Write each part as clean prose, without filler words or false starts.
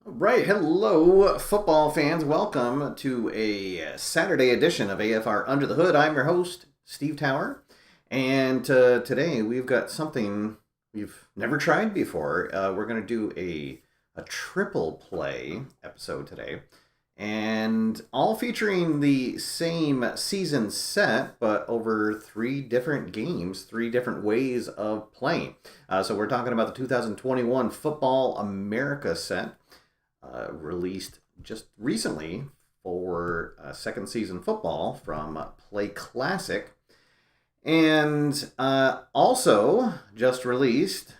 Right, hello, football fans. Welcome to a Saturday edition of AFR Under the Hood. I'm your host, Steve Tower, and today we've got something we've never tried before. We're going to do a triple play episode today, and all featuring the same season set, but over three different games, three different ways of playing. So we're talking about the 2021 Football America set released just recently for second season football from PLAAY Classic, and also just released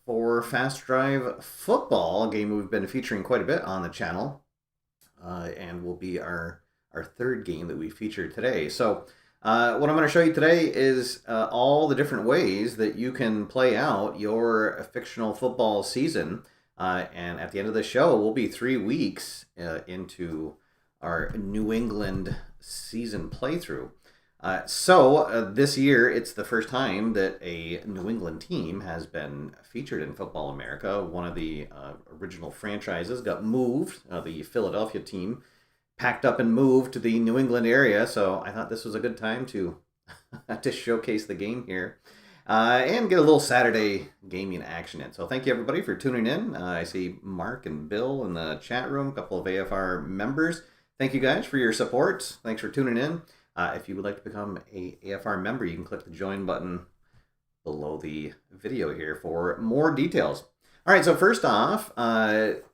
for Fast Drive Football, a game we've been featuring quite a bit on the channel, and will be our third game that we featured today. So what I'm going to show you today is all the different ways that you can play out your fictional football season. And at the end of the show, we'll be 3 weeks into our New England season playthrough. So this year, it's the first time that a New England team has been featured in Football America. One of the original franchises got moved. The Philadelphia team packed up and moved to the New England area. So I thought this was a good time to to showcase the game here. And get a little Saturday gaming action in. So thank you everybody for tuning in. I see Mark and Bill in the chat room, a couple of AFR members. Thank you guys for your support. Thanks for tuning in. If you would like to become a AFR member, you can click the join button below the video here for more details. All right, so first off,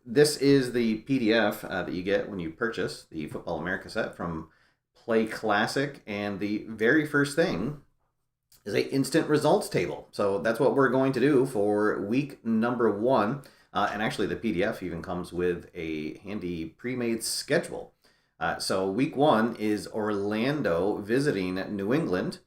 this is the PDF that you get when you purchase the Football America set from PLAAY Classic, and the very first thing is a instant results table. So that's what we're going to do for week number 1. And actually the PDF even comes with a handy pre-made schedule. So week 1 is Orlando visiting New England.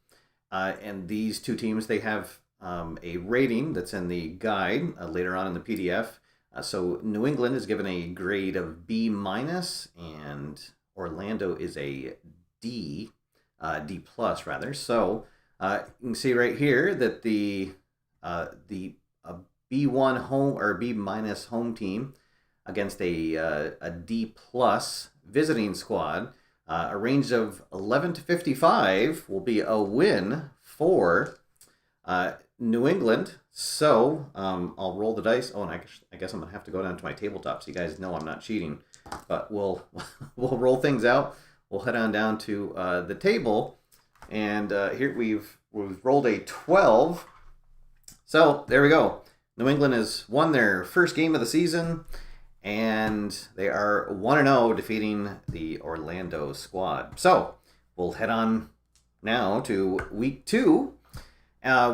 And these two teams, they have a rating that's in the guide later on in the PDF. So New England is given a grade of B-, and Orlando is a D+, rather. So you can see right here that the B1 home or B- home team against a D+ visiting squad, a range of 11 to 55 will be a win for New England. So I'll roll the dice. Oh, and I guess I'm gonna have to go down to my tabletop so you guys know I'm not cheating. But we'll roll things out. We'll head on down to the table. And here we've rolled a 12. So there we go. New England has won their first game of the season, and they are 1-0, defeating the Orlando squad. So we'll head on now to week 2.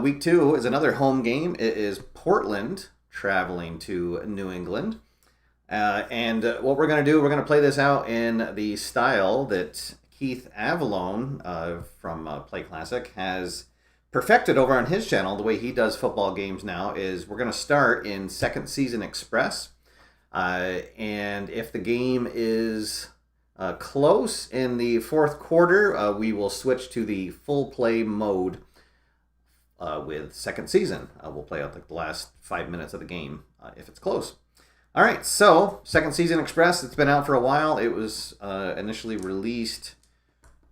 Week 2 is another home game. It is Portland traveling to New England. And what we're going to do, we're going to play this out in the style that Keith Avalone from PLAAY Classic has perfected over on his channel. The way he does football games now is we're going to start in second season express. And if the game is close in the fourth quarter, we will switch to the full play mode with second season. We'll play out the last 5 minutes of the game if it's close. All right, so second season express, it's been out for a while. It was initially released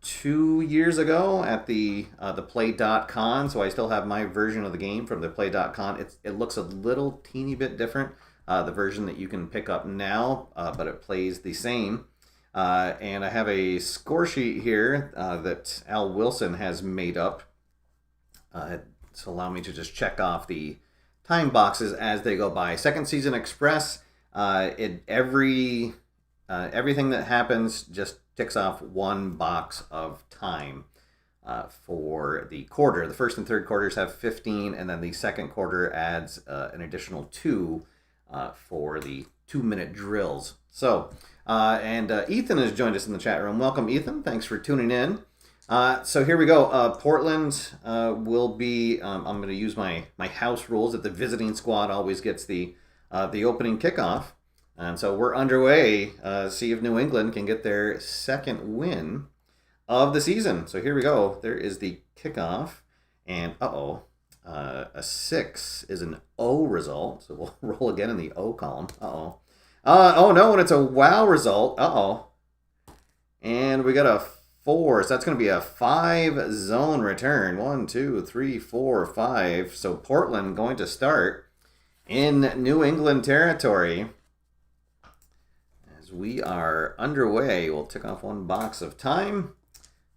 2 years ago at the play.con, so I still have my version of the game from the play.con. It looks a little teeny bit different, the version that you can pick up now, but it plays the same. And I have a score sheet here that Al Wilson has made up to allow me to just check off the time boxes as they go by. Second season express, everything that happens just ticks off one box of time for the quarter. The first and third quarters have 15, and then the second quarter adds an additional 2 for the 2-minute drills. So, and Ethan has joined us in the chat room. Welcome, Ethan. Thanks for tuning in. So here we go. Portland will be, I'm going to use my house rules that the visiting squad always gets the opening kickoff. And so we're underway. See if New England can get their second win of the season. So here we go. There is the kickoff. And a 6 is an O result. So we'll roll again in the O column. Oh no, and it's a wow result. Uh-oh. And we got a 4, so that's going to be a 5 zone return. 1, 2, 3, 4, 5. So Portland going to start in New England territory. As we are underway, we'll tick off one box of time.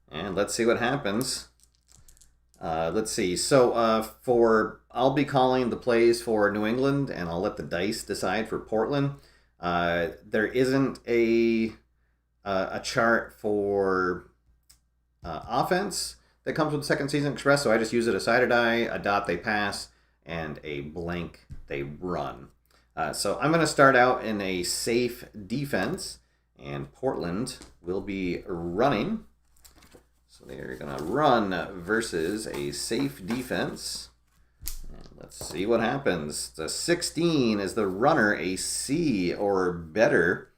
And let's see what happens. Let's see. So I'll be calling the plays for New England, and I'll let the dice decide for Portland. There isn't a chart for offense that comes with Second Season Express, so I just use it a sided die, a dot they pass, and a blank they run. So I'm going to start out in a safe defense, and Portland will be running. So they're going to run versus a safe defense. And let's see what happens. The 16 is the runner, a C or better.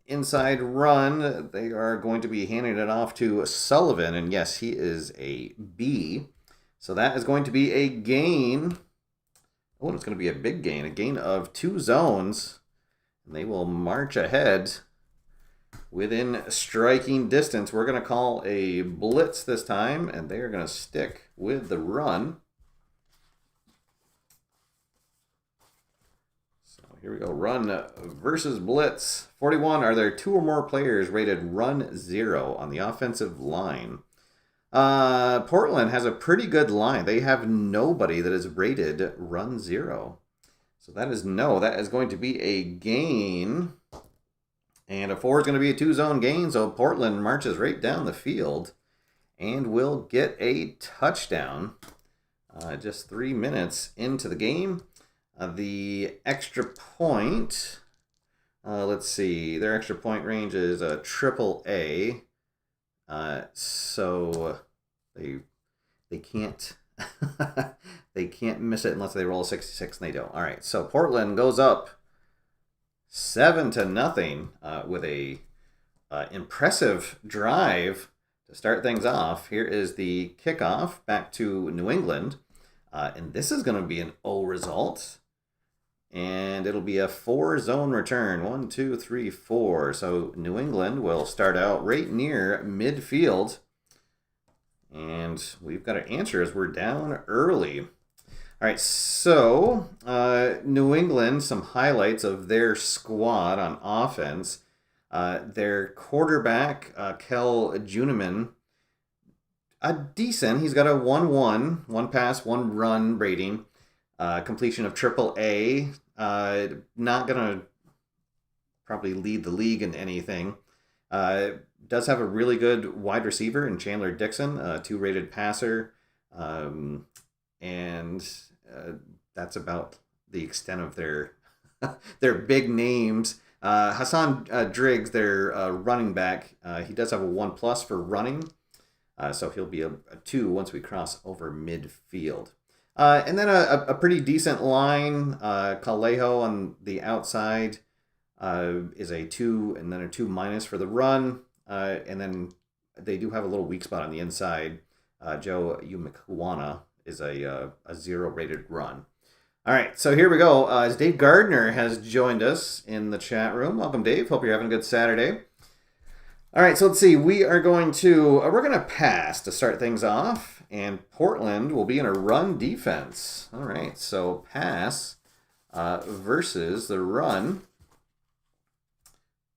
Inside run, they are going to be handing it off to Sullivan. And yes, he is a B. So that is going to be a gain. Oh, and it's going to be a big gain. A gain of 2 zones. And they will march ahead within striking distance. We're going to call a blitz this time, and they are going to stick with the run. So here we go. Run versus blitz. 41. Are there 2 or more players rated run 0 on the offensive line? Portland has a pretty good line. They have nobody that is rated run 0. So that is no. That is going to be a gain. And a 4 is going to be a 2-zone gain, so Portland marches right down the field and will get a touchdown. Just 3 minutes into the game. The extra point, let's see, their extra point range is a AAA. So they can't they can't miss it unless they roll a 66, and they don't. All right, so Portland goes up 7-0 with a impressive drive to start things off. Here is the kickoff back to New England, and this is going to be an O result, and it'll be a 4-zone return. 1, 2, 3, 4. So New England will start out right near midfield, and we've got to answer as we're down early. All right, so New England, some highlights of their squad on offense. Their quarterback, Kel Juneman, decent. He's got a 1-1, 1 pass, 1 run rating. Completion of AAA. Not going to probably lead the league in anything. Does have a really good wide receiver in Chandler Dixon, a 2-rated passer. And that's about the extent of their their big names. Hassan Driggs, their running back, he does have a 1+ for running, so he'll be a 2 once we cross over midfield. And then a pretty decent line. Callejo on the outside is a 2, and then a 2- for the run. And then they do have a little weak spot on the inside. Joe Umikwana is a 0-rated run. All right, so here we go. As Dave Gardner has joined us in the chat room. Welcome, Dave. Hope you're having a good Saturday. All right, so let's see. We're going to pass to start things off, and Portland will be in a run defense. All right, so pass versus the run.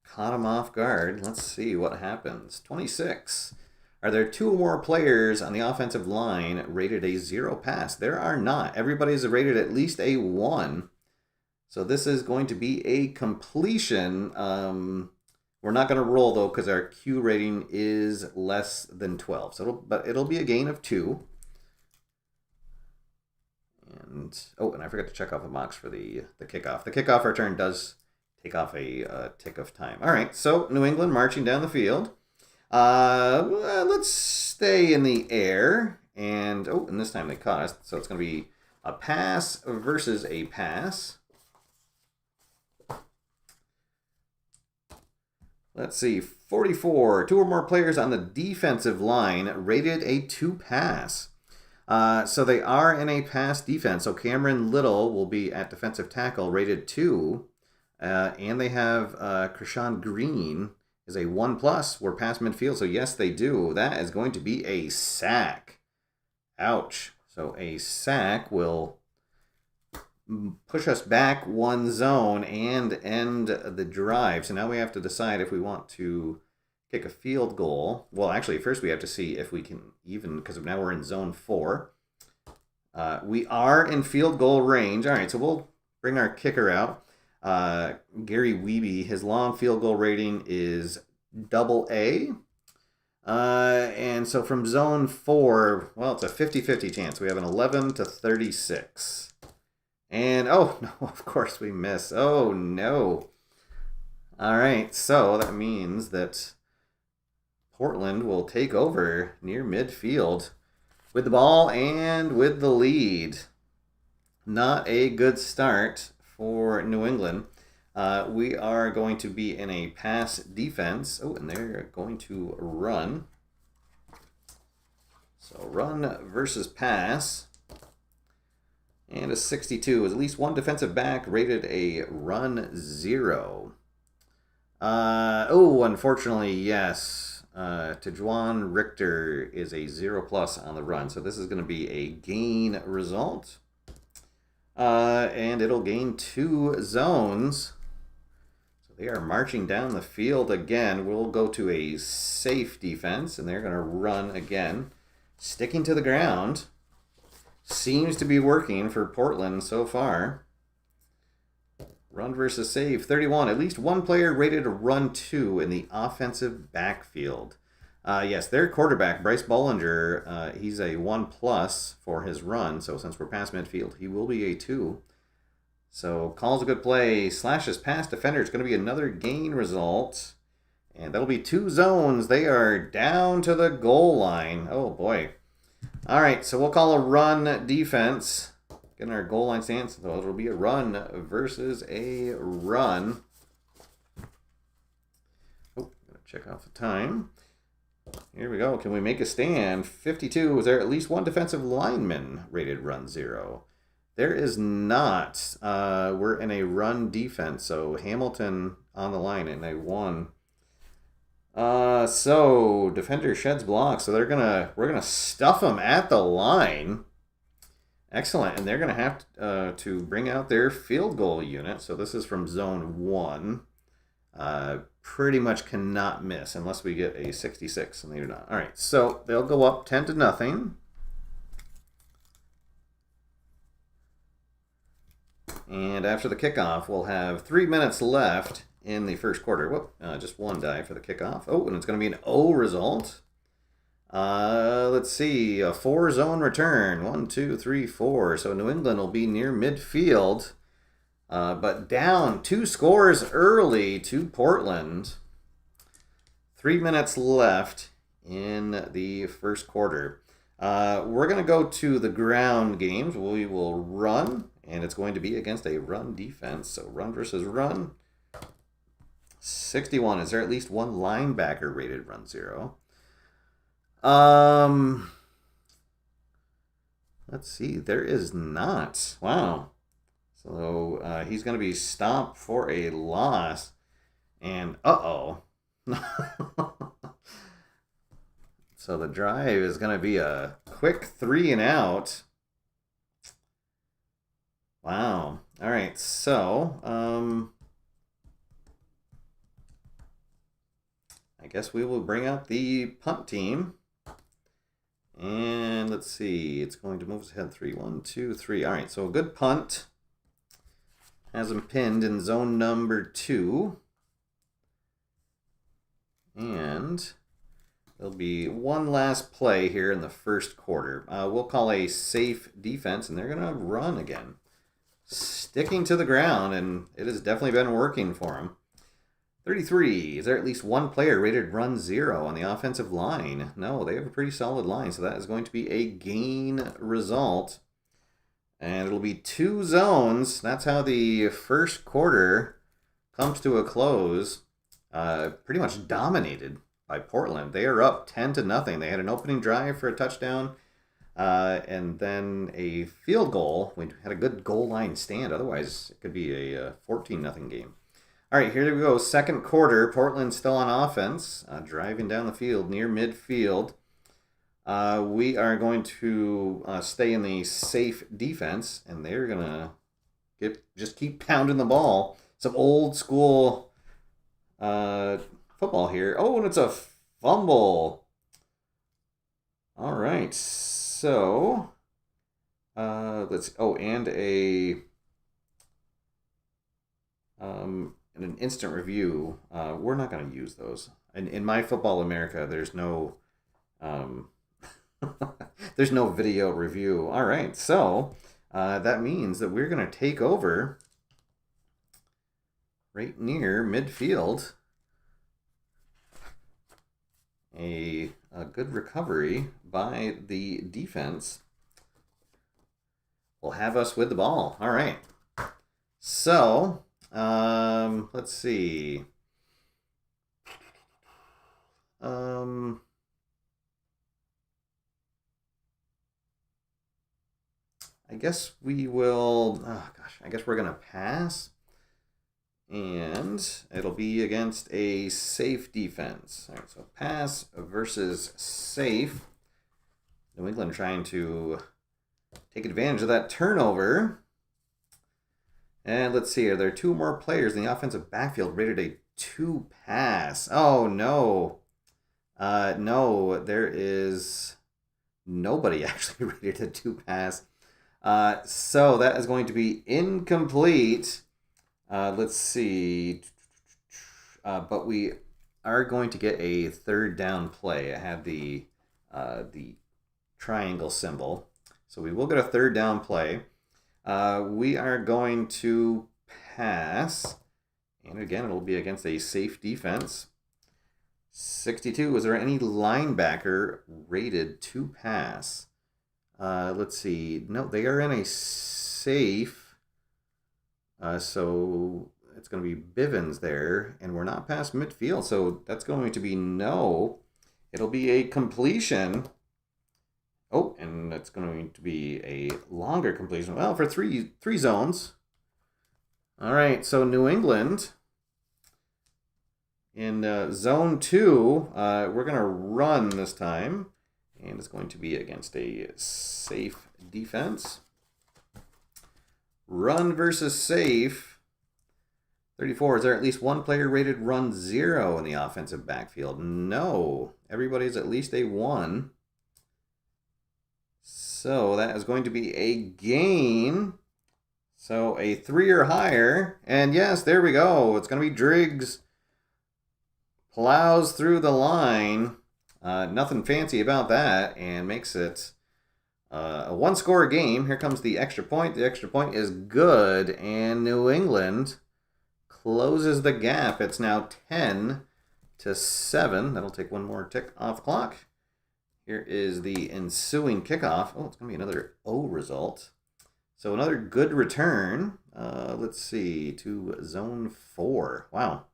Caught him off guard. Let's see what happens. 26. Are there 2 or more players on the offensive line rated a 0 pass? There are not. Everybody's rated at least a 1. So this is going to be a completion. We're not going to roll, though, because our Q rating is less than 12. So it'll be a gain of 2. And I forgot to check off a box for the kickoff. The kickoff return does take off a tick of time. All right, so New England marching down the field. Let's stay in the air, and this time they caught us, so it's going to be a pass versus a pass. Let's see, 44, 2 or more players on the defensive line rated a 2 pass. So they are in a pass defense, so Cameron Little will be at defensive tackle rated 2. And they have Krishan Green is a 1+. We're past midfield, so yes, they do. That is going to be a sack. Ouch. So a sack will push us back one zone and end the drive. So now we have to decide if we want to kick a field goal. Well, actually, first we have to see if we can even, because now we're in zone 4. We are in field goal range. All right, so we'll bring our kicker out. Gary Wiebe, his long field goal rating is AA. And so from zone 4, well, it's a 50-50 chance. We have an 11 to 36. And, oh, no, of course we miss. Oh, no. All right, so that means that Portland will take over near midfield with the ball and with the lead. Not a good start for New England. We are going to be in a pass defense. Oh, and they're going to run. So run versus pass. And a 62 is at least one defensive back rated a run 0. Unfortunately, yes. Tejuan Richter is a 0+ on the run. So this is going to be a gain result. And it'll gain 2 zones. So they are marching down the field again. We'll go to a safe defense, and they're going to run again. Sticking to the ground. Seems to be working for Portland so far. Run versus save, 31. At least one player rated a run 2 in the offensive backfield. Yes, their quarterback, Bryce Bollinger, he's a 1+ for his run. So since we're past midfield, he will be a 2. So calls a good play, slashes past defender. It's going to be another gain result. And that'll be 2 zones. They are down to the goal line. Oh, boy. All right, so we'll call a run defense. Getting our goal line stance. So it'll be a run versus a run. Oh, gotta check off the time. Here we go. Can we make a stand? 52. Is there at least one defensive lineman rated run 0? There is not. We're in a run defense. So Hamilton on the line in a 1. So defender sheds blocks. So we're gonna stuff them at the line. Excellent, and they're gonna have to bring out their field goal unit. So this is from zone 1. Pretty much cannot miss unless we get a 66, and they do not. All right, so they'll go up 10-0. And after the kickoff, we'll have 3 minutes left in the first quarter. Whoop, just one die for the kickoff. Oh, and it's going to be an O result. Let's see, a 4-zone return. 1, 2, 3, 4. So New England will be near midfield, but down 2 scores early to Portland. 3 minutes left in the first quarter. We're going to go to the ground games. We will run, and it's going to be against a run defense. So run versus run. 61. Is there at least one linebacker rated run 0? Let's see. There is not. Wow. So he's going to be stopped for a loss. And uh-oh. So the drive is going to be a quick 3 and out. Wow. All right. So, I guess we will bring out the punt team. And let's see. It's going to move us ahead 3. 1, 2, 3. All right. So a good punt. Has him pinned in zone number 2. And there'll be one last play here in the first quarter. We'll call a safe defense, and they're going to run again. Sticking to the ground, and it has definitely been working for them. 33. Is there at least one player rated run 0 on the offensive line? No, they have a pretty solid line, so that is going to be a gain result. And it'll be 2 zones. That's how the first quarter comes to a close. Pretty much dominated by Portland. They are up 10-0. They had an opening drive for a touchdown, and then a field goal. We had a good goal line stand. Otherwise, it could be a 14-0 game. All right, here we go. Second quarter. Portland still on offense, driving down the field near midfield. We are going to stay in the safe defense, and they're gonna just keep pounding the ball. Some old school football here. Oh, and it's a fumble. All right, so let's. Oh, and an instant review. We're not going to use those. In my Football America, there's no there's no video review. All right, so that means that we're going to take over right near midfield. A good recovery by the defense will have us with the ball. All right. So, let's see. I guess we will. Oh gosh, I guess we're gonna pass, and it'll be against a safe defense. All right, so pass versus safe. New England trying to take advantage of that turnover. And let's see, are there two more players in the offensive backfield rated a 2 pass? Oh, no. No, there is nobody actually rated a 2 pass. So that is going to be incomplete. Let's see. But we are going to get a third down play. I have the triangle symbol. So we will get a third down play. We are going to pass. And again, it'll be against a safe defense. 62. Is there any linebacker rated to pass? Let's see. No, they are in a safe. So it's going to be Bivens there. And we're not past midfield. So that's going to be no. It'll be a completion. Oh, and that's going to be a longer completion. Well, for three zones. All right, so New England in zone 2, we're going to run this time, and it's going to be against a safe defense. Run versus safe. 34, is there at least one player rated run 0 in the offensive backfield? No, everybody's at least a 1. So that is going to be a gain. So a 3 or higher. And yes, there we go. It's going to be Driggs. Plows through the line. Nothing fancy about that. And makes it a 1-score game. Here comes the extra point. The extra point is good. And New England closes the gap. It's now 10-7. That'll take one more tick off the clock. Here is the ensuing kickoff. Oh, it's going to be another O result. So another good return. Let's see, to zone 4. Wow.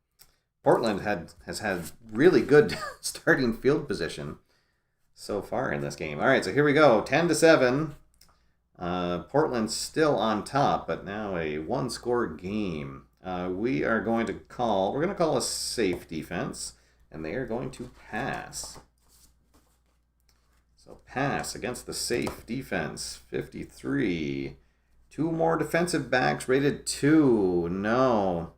Portland has had really good starting field position so far in this game. All right, so here we go. 10-7. Portland's still on top, but now a 1-score game. We're going to call a safe defense, and they are going to pass. So pass against the safe defense, 53. 2 more defensive backs rated 2. No.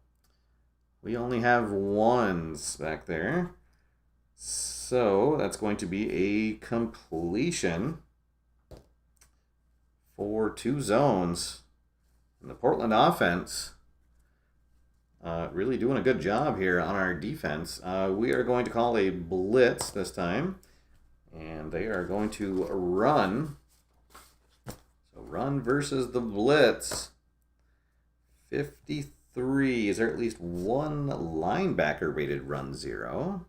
We only have 1s back there. So that's going to be a completion for 2 zones. And the Portland offense really doing a good job here on our defense. We are going to call a blitz this time. And they are going to run. So run versus the blitz. 53. Is there at least one linebacker rated run 0?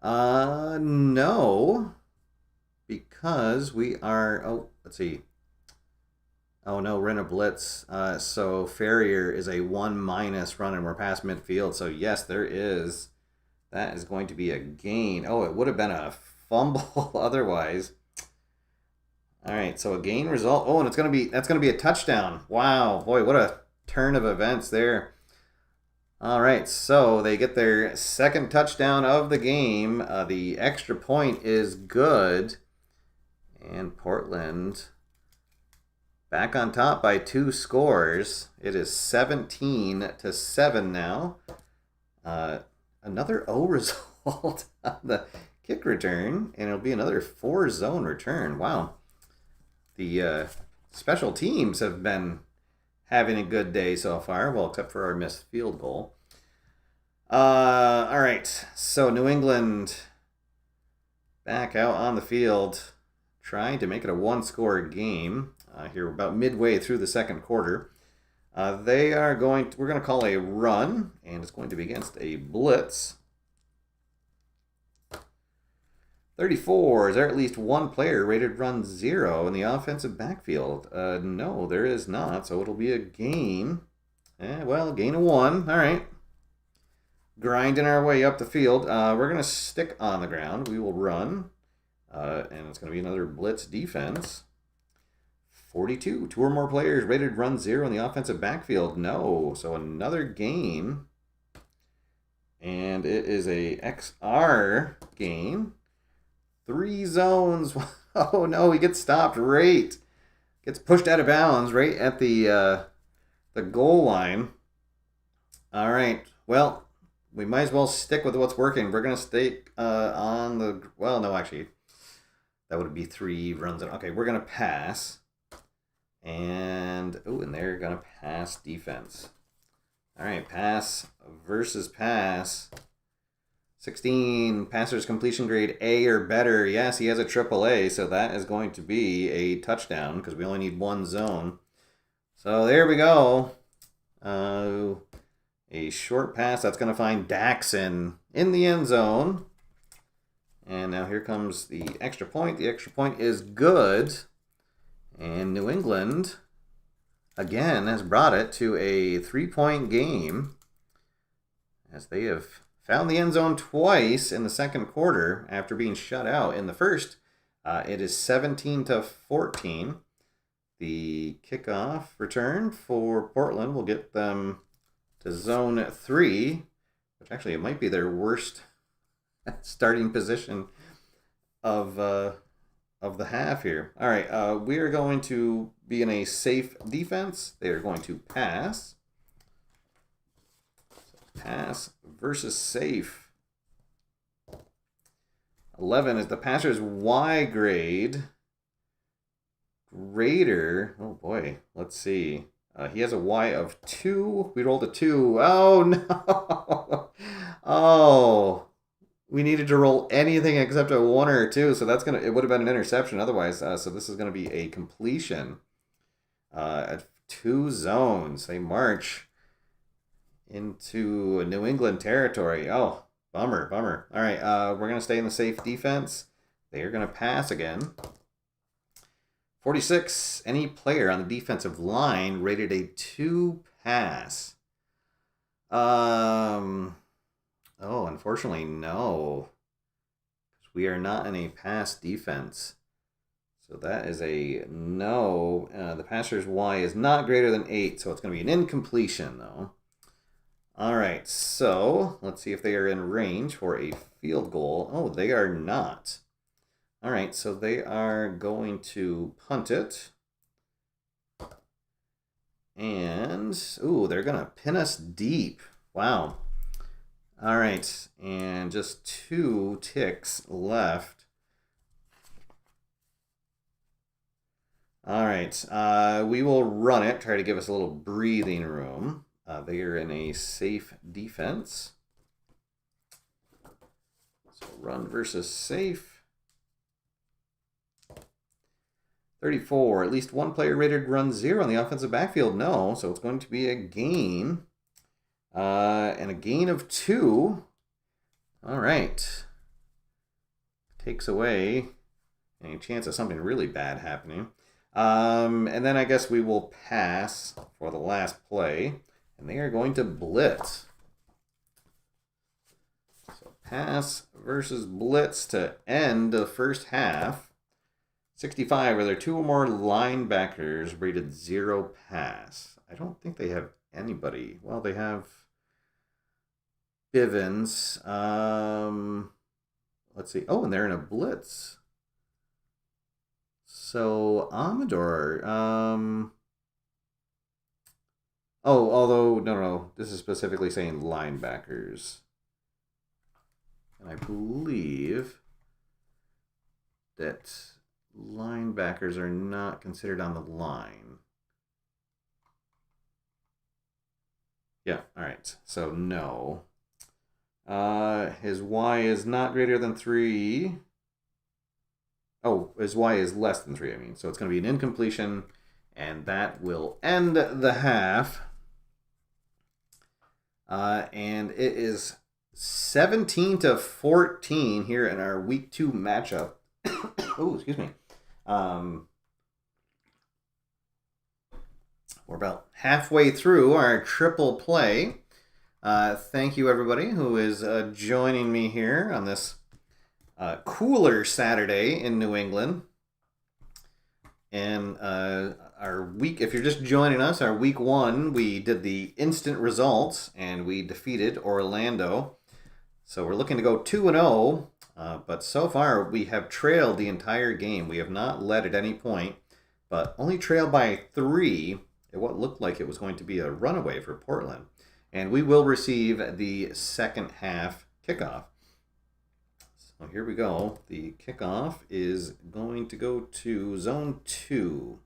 No. Because we are... Oh, let's see. Oh, no, we're in a blitz. So Ferrier is a 1- run, and we're past midfield. So, yes, there is. That is going to be a gain. Oh, it would have been a fumble otherwise. All right, so a gain result. Oh, and that's going to be a touchdown. Wow, boy, what a turn of events there. All right, so they get their second touchdown of the game. The extra point is good. And Portland back on top by 2 scores. It is 17-7 now. Another O result on the kick return, and it'll be another 4-zone return. Wow. The special teams have been having a good day so far, well, except for our missed field goal. All right, so New England back out on the field, trying to make it a 1-score game. Here, we're about midway through the second quarter. We're going to call a run, and it's going to be against a blitz. 34, is there at least one player rated run 0 in the offensive backfield? No, there is not, so it'll be a gain. Well, gain of 1, all right. Grinding our way up the field. We're going to stick on the ground. We will run, and it's going to be another blitz defense. 42, 2 or more players rated run 0 in the offensive backfield. No, so another gain. And it is a XR gain. 3 zones. Oh no, he gets stopped right. Gets pushed out of bounds right at the goal line. All right, well, we might as well stick with what's working. We're going to stay on the... Well, no, actually, that would be 3 runs. Okay, we're going to pass. And they're going to pass defense. All right, pass versus pass. 16, passer's completion grade A or better. Yes, he has a AAA, so that is going to be a touchdown because we only need 1 zone. So there we go. A short pass that's going to find Daxon in the end zone. And now here comes the extra point. The extra point is good. And New England, again, has brought it to a 3-point game as they have found the end zone twice in the second quarter after being shut out in the first. It is 17-14. The kickoff return for Portland will get them to zone 3, which actually it might be their worst starting position of the half here. All right, we are going to be in a safe defense. They are going to pass. Pass versus safe. 11 is the passer's Y grade. Grader. Oh boy, let's see. He has a Y of 2. We rolled a 2. Oh no. Oh. We needed to roll anything except a 1 or a 2, so it would have been an interception otherwise. So this is going to be a completion at 2 zones. They march into New England territory. Oh, bummer. All right, we're going to stay in the safe defense. They are going to pass again. 46, any player on the defensive line rated a 2 pass. Oh, unfortunately, no. We are not in a pass defense. So that is a no. The passer's Y is not greater than 8, so it's going to be an incompletion, though. All right, so let's see if they are in range for a field goal. Oh, they are not. All right, so they are going to punt it. And, they're going to pin us deep. Wow. All right, and just 2 ticks left. All right, we will run it, try to give us a little breathing room. They are in a safe defense. So run versus safe. 34, at least one player rated run 0 on the offensive backfield. No, so it's going to be a gain. And a gain of 2. All right. Takes away any chance of something really bad happening. And then I guess we will pass for the last play. And they are going to blitz. So pass versus blitz to end the first half. 65, are there 2 or more linebackers rated 0 pass? I don't think they have anybody. Well, they have Bivens. Let's see. Oh, and they're in a blitz. So Amador. Oh, although no, this is specifically saying linebackers, and I believe that linebackers are not considered on the line. Yeah. All right. So no. His Y is not greater than 3. Oh, his Y is less than 3, I mean. So it's going to be an incompletion, and that will end the half. And it is 17-14 here in our week 2 matchup. Oh, excuse me. We're about halfway through our triple play. Thank you, everybody who is joining me here on this cooler Saturday in New England. And our week, if you're just joining us, our week 1, we did the instant results and we defeated Orlando. So we're looking to go 2-0, but so far we have trailed the entire game. We have not led at any point, but only trailed by 3 at what looked like it was going to be a runaway for Portland. And we will receive the second half kickoff. So here we go. The kickoff is going to go to zone 2.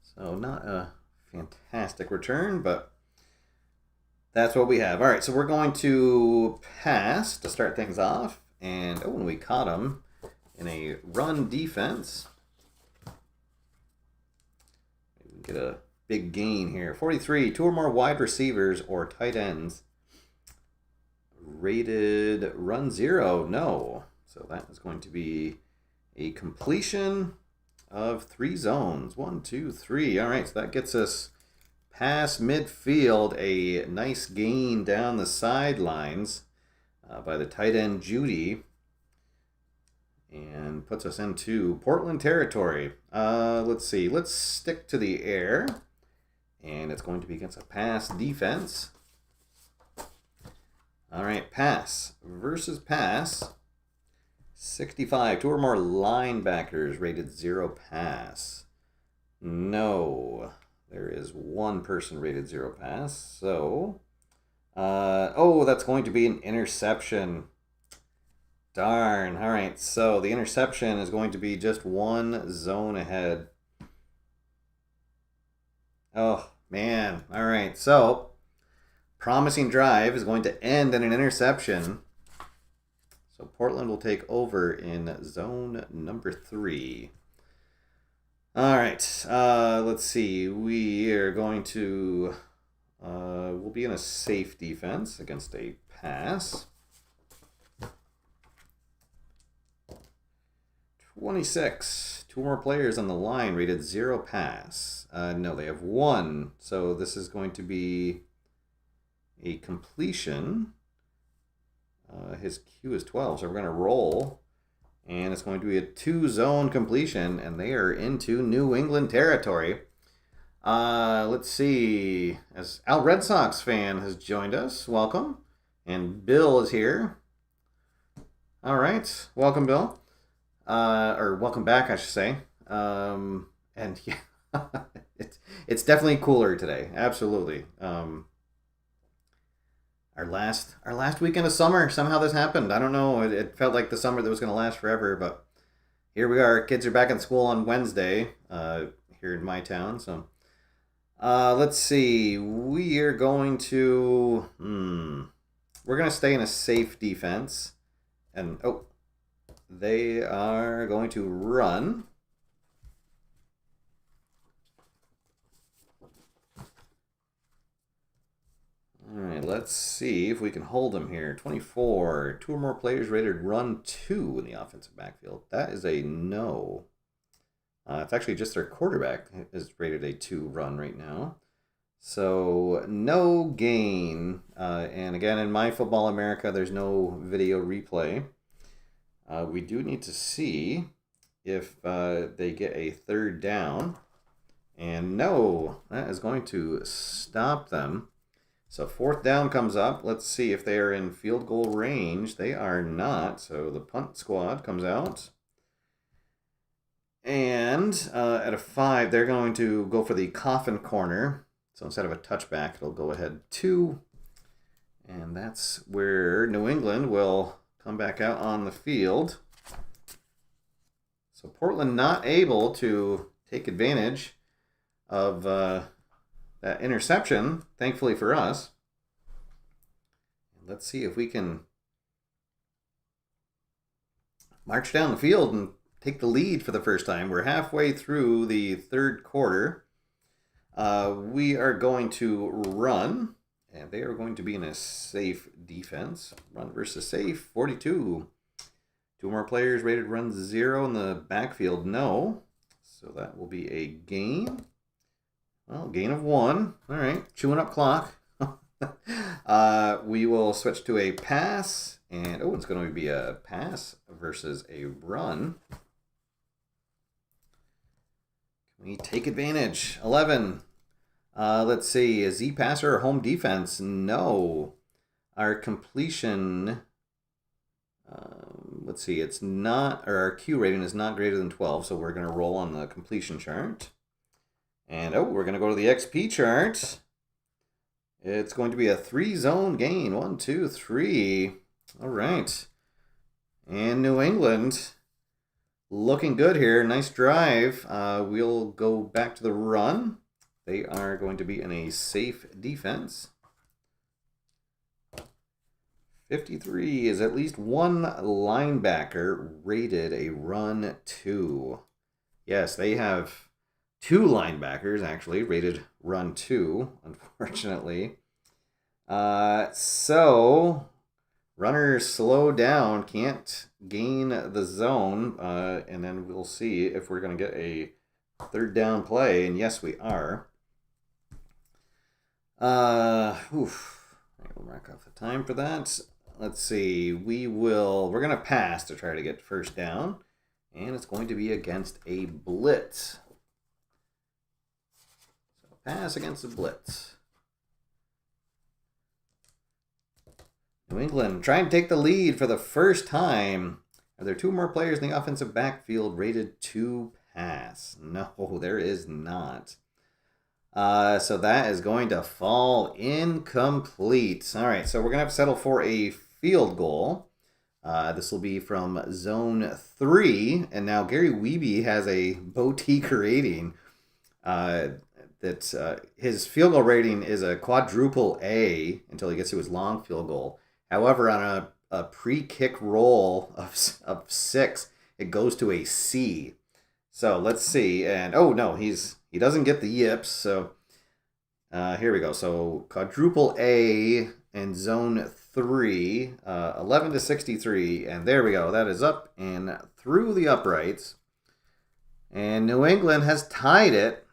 So not a fantastic return, but that's what we have. All right, so we're going to pass to start things off. And oh, and we caught him in a run defense. Maybe we can get a big gain here. 43, 2 or more wide receivers or tight ends. Rated run 0, no. So that is going to be a completion of 3 zones. 1, 2, 3. All right, so that gets us past midfield. A nice gain down the sidelines by the tight end Judy. And puts us into Portland territory. Let's see. Let's stick to the air. And it's going to be against a pass defense. All right, pass versus pass. 65, 2 or more linebackers rated 0 pass. No, there is 1 person rated 0 pass. So, oh, that's going to be an interception. Darn. All right, so the interception is going to be just 1 zone ahead. Oh, man. All right, so promising drive is going to end in an interception. So Portland will take over in zone number 3. All right, let's see. We are going to, we'll be in a safe defense against a pass. 26, 2 more players on the line rated 0 pass. No, they have 1. So this is going to be a completion. His Q is 12, so we're going to roll. And it's going to be a 2-zone completion, and they are into New England territory. Let's see. As Al Red Sox fan has joined us, welcome. And Bill is here. All right, welcome, Bill. Or welcome back, I should say. And yeah, it's definitely cooler today. Absolutely. Our last weekend of summer, somehow this happened. I don't know. It felt like the summer that was going to last forever, but here we are. Kids are back in school on Wednesday here in my town. So let's see. We are going to we're going to stay in a safe defense, and they are going to run. All right, let's see if we can hold them here. 24, 2 or more players rated run 2 in the offensive backfield. That is a no. It's actually just their quarterback is rated a 2 run right now. So no gain. And again, in My Football America, there's no video replay. We do need to see if they get a 3rd down. And no, that is going to stop them. So 4th down comes up. Let's see if they are in field goal range. They are not. So the punt squad comes out. And at a 5, they're going to go for the coffin corner. So instead of a touchback, it'll go ahead 2. And that's where New England will come back out on the field. So Portland not able to take advantage of that interception, thankfully for us. Let's see if we can march down the field and take the lead for the first time. We're halfway through the 3rd quarter. We are going to run, and they are going to be in a safe defense. Run versus safe, 42. 2 more players rated run 0 in the backfield, no. So that will be a gain. Well, gain of 1. All right, chewing up clock. We will switch to a pass, and it's going to be a pass versus a run. Can we take advantage? 11. Let's see, a Z passer or home defense? No. Our completion, let's see, it's not, or our Q rating is not greater than 12, so we're going to roll on the completion chart. And, we're going to go to the XP chart. It's going to be a 3-zone gain. 1, 2, 3. All right. And New England looking good here. Nice drive. We'll go back to the run. They are going to be in a safe defense. 53 is at least one linebacker rated a run 2. Yes, they have 2 linebackers actually rated run 2, unfortunately. So runners slow down, can't gain the zone, and then we'll see if we're going to get a 3rd down play, and yes, we are. We'll mark off the time for that. Let's see. We're going to pass to try to get 1st down, and it's going to be against a blitz. So pass against a blitz. New England trying to take the lead for the first time. Are there 2 more players in the offensive backfield rated to pass? No, there is not. So that is going to fall incomplete. All right, so we're going to have to settle for a field goal. This will be from zone 3. And now Gary Wiebe has a boutique rating. That his field goal rating is a quadruple A until he gets to his long field goal. However, on a pre-kick roll of 6, it goes to a C. So let's see. And no, he doesn't get the yips. So here we go. So quadruple A in zone 3, 11 to 63, and there we go. That is up and through the uprights. And New England has tied it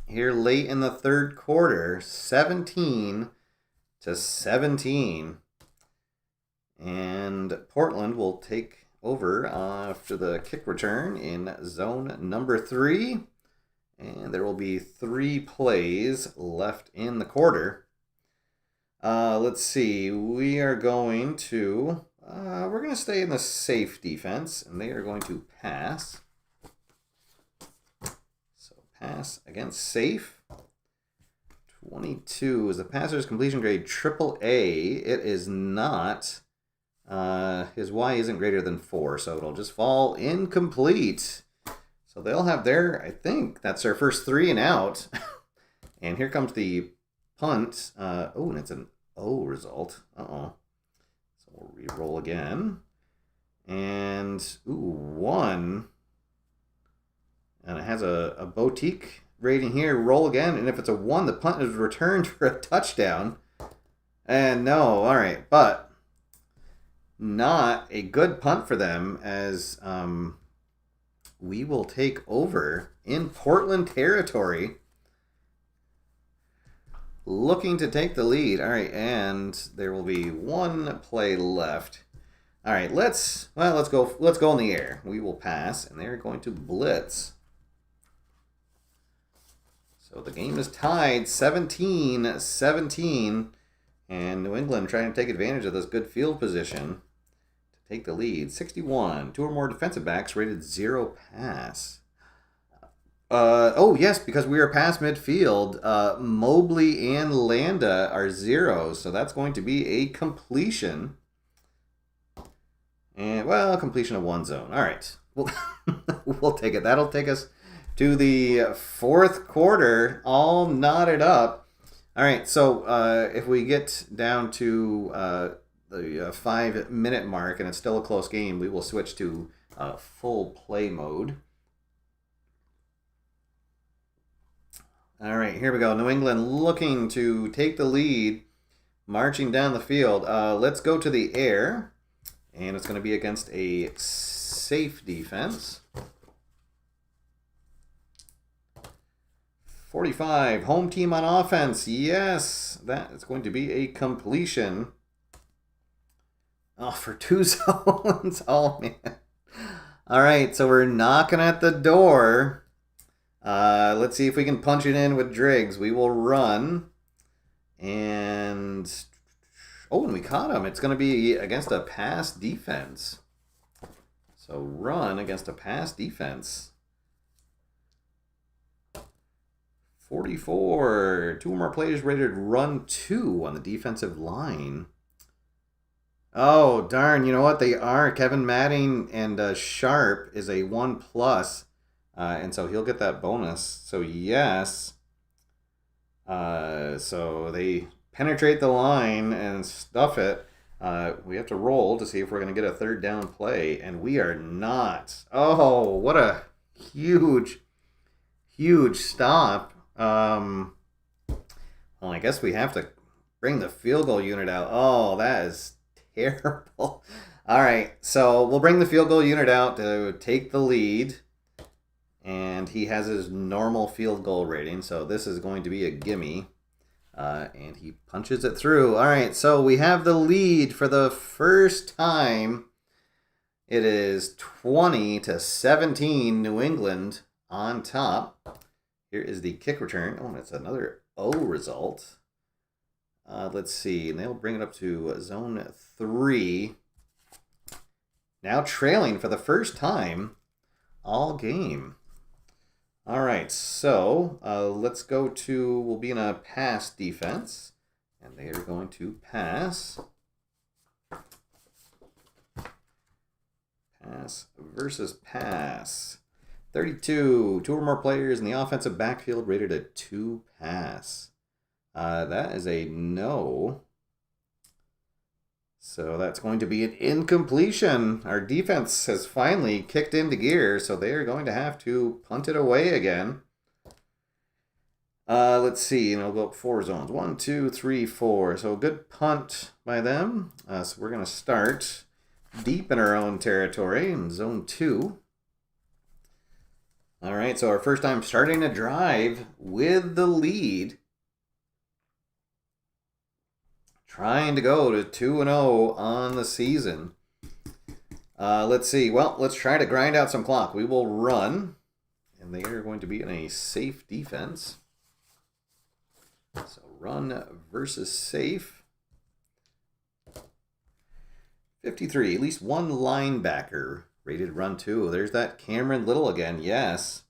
here late in the 3rd quarter, 17 to 17. And Portland will take over after the kick return in zone number 3. And there will be 3 plays left in the quarter. Let's see. We are going to we're going to stay in the safe defense, and they are going to pass. So pass against safe. 22 is the passer's completion grade triple A. It is not. His Y isn't greater than 4, so it'll just fall incomplete. So they'll have I think that's their first 3 and out. And here comes the punt. And it's an O result. So we'll re-roll again. And, 1. And it has a boutique rating here. Roll again. And if it's a 1, the punt is returned for a touchdown. And no, all right. But not a good punt for them, as we will take over in Portland territory, looking to take the lead. All right, and there will be 1 play left. All right, let's go in the air. We will pass, and they're going to blitz. So the game is tied 17-17. And New England trying to take advantage of this good field position to take the lead. 61. 2 or more defensive backs rated 0 pass. Oh, yes, because we are past midfield. Mobley and Landa are 0. So that's going to be a completion. And, well, completion of 1 zone. All right. We'll take it. That'll take us to the fourth quarter, all knotted up. All right, so if we get down to the 5-minute mark and it's still a close game, we will switch to full play mode. All right, here we go. New England looking to take the lead, marching down the field. Let's go to the air, and it's going to be against a safe defense. 45, home team on offense. Yes, that is going to be a completion. Oh, for 2 zones. Oh, man. All right, so we're knocking at the door. Let's see if we can punch it in with Driggs. We will run. And, oh, and we caught him. It's going to be against a pass defense. So run against a pass defense. 44. 2 more players rated run 2 on the defensive line. Oh, darn. You know what? They are. Kevin Matting and Sharp is a 1+. And so he'll get that bonus. So, yes. So they penetrate the line and stuff it. We have to roll to see if we're going to get a third down play. And we are not. Oh, what a huge stop. Well, I guess we have to bring the field goal unit out. Oh, that is terrible. All right, so we'll bring the field goal unit out to take the lead. And he has his normal field goal rating, so this is going to be a gimme. And he punches it through. All right, so we have the lead for the first time. It is 20-17, New England on top. Here is the kick return. Oh, and it's another O result. Let's see. And they'll bring it up to zone 3. Now trailing for the first time all game. All right, so let's go to, we'll be in a pass defense. And they are going to pass. Pass versus pass. 32, 2 or more players in the offensive backfield rated a 2 pass. That is a no. So that's going to be an incompletion. Our defense has finally kicked into gear, so they are going to have to punt it away again. Let's see, and I'll go up 4 zones. 1, 2, 3, 4. So a good punt by them. So we're going to start deep in our own territory in zone 2. All right, so our first time starting a drive with the lead. Trying to go to 2-0 on the season. Let's see. Well, let's try to grind out some clock. We will run, and they are going to be in a safe defense. So run versus safe. 53, at least one linebacker rated run 2. There's that Cameron Little again, yes.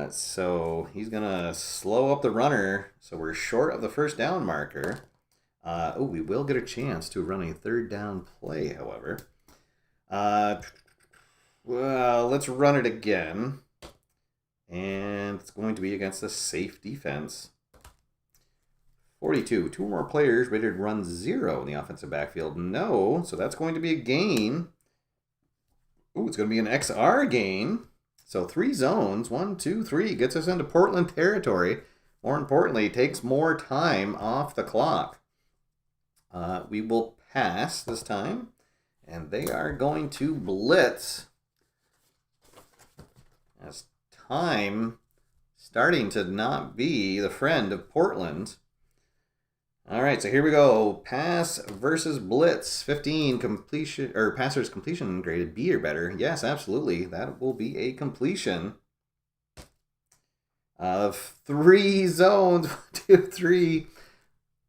So he's going to slow up the runner. So we're short of the first down marker. Oh, we will get a chance to run a third down play, however. Well, let's run it again. And it's going to be against a safe defense. 42, 2 more players rated run 0 in the offensive backfield. No, so that's going to be a gain. Ooh, it's going to be an XR gain. So 3 zones, 1, 2, 3, gets us into Portland territory. More importantly, takes more time off the clock. We will pass this time, and they are going to blitz. As time starting to not be the friend of Portland. All right, so here we go. Pass versus blitz. 15 completion, or passers completion graded B or better. Yes, absolutely. That will be a completion. Three zones. 1, 2, 3.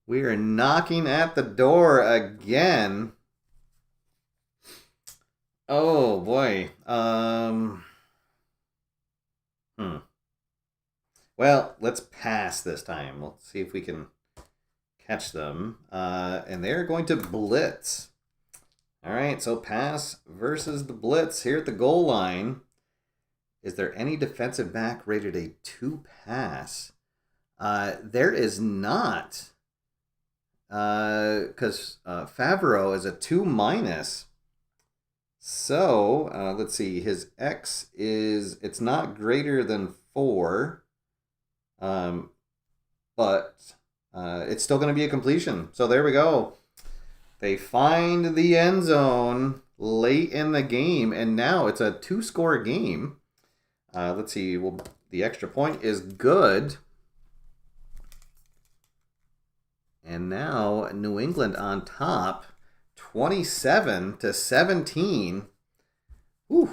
We are knocking at the door again. Oh boy. Well, let's pass this time. Let's see if we can catch them. And they're going to blitz. All right, so pass versus the blitz here at the goal line. Is there any defensive back rated a 2 pass? There is not. Because Favreau is a 2 minus. So, let's see. His X it's not greater than 4. But it's still going to be a completion. So there we go. They find the end zone late in the game, and now it's a 2-score game. Let's see. Well, the extra point is good. And now New England on top, 27-17. Whew.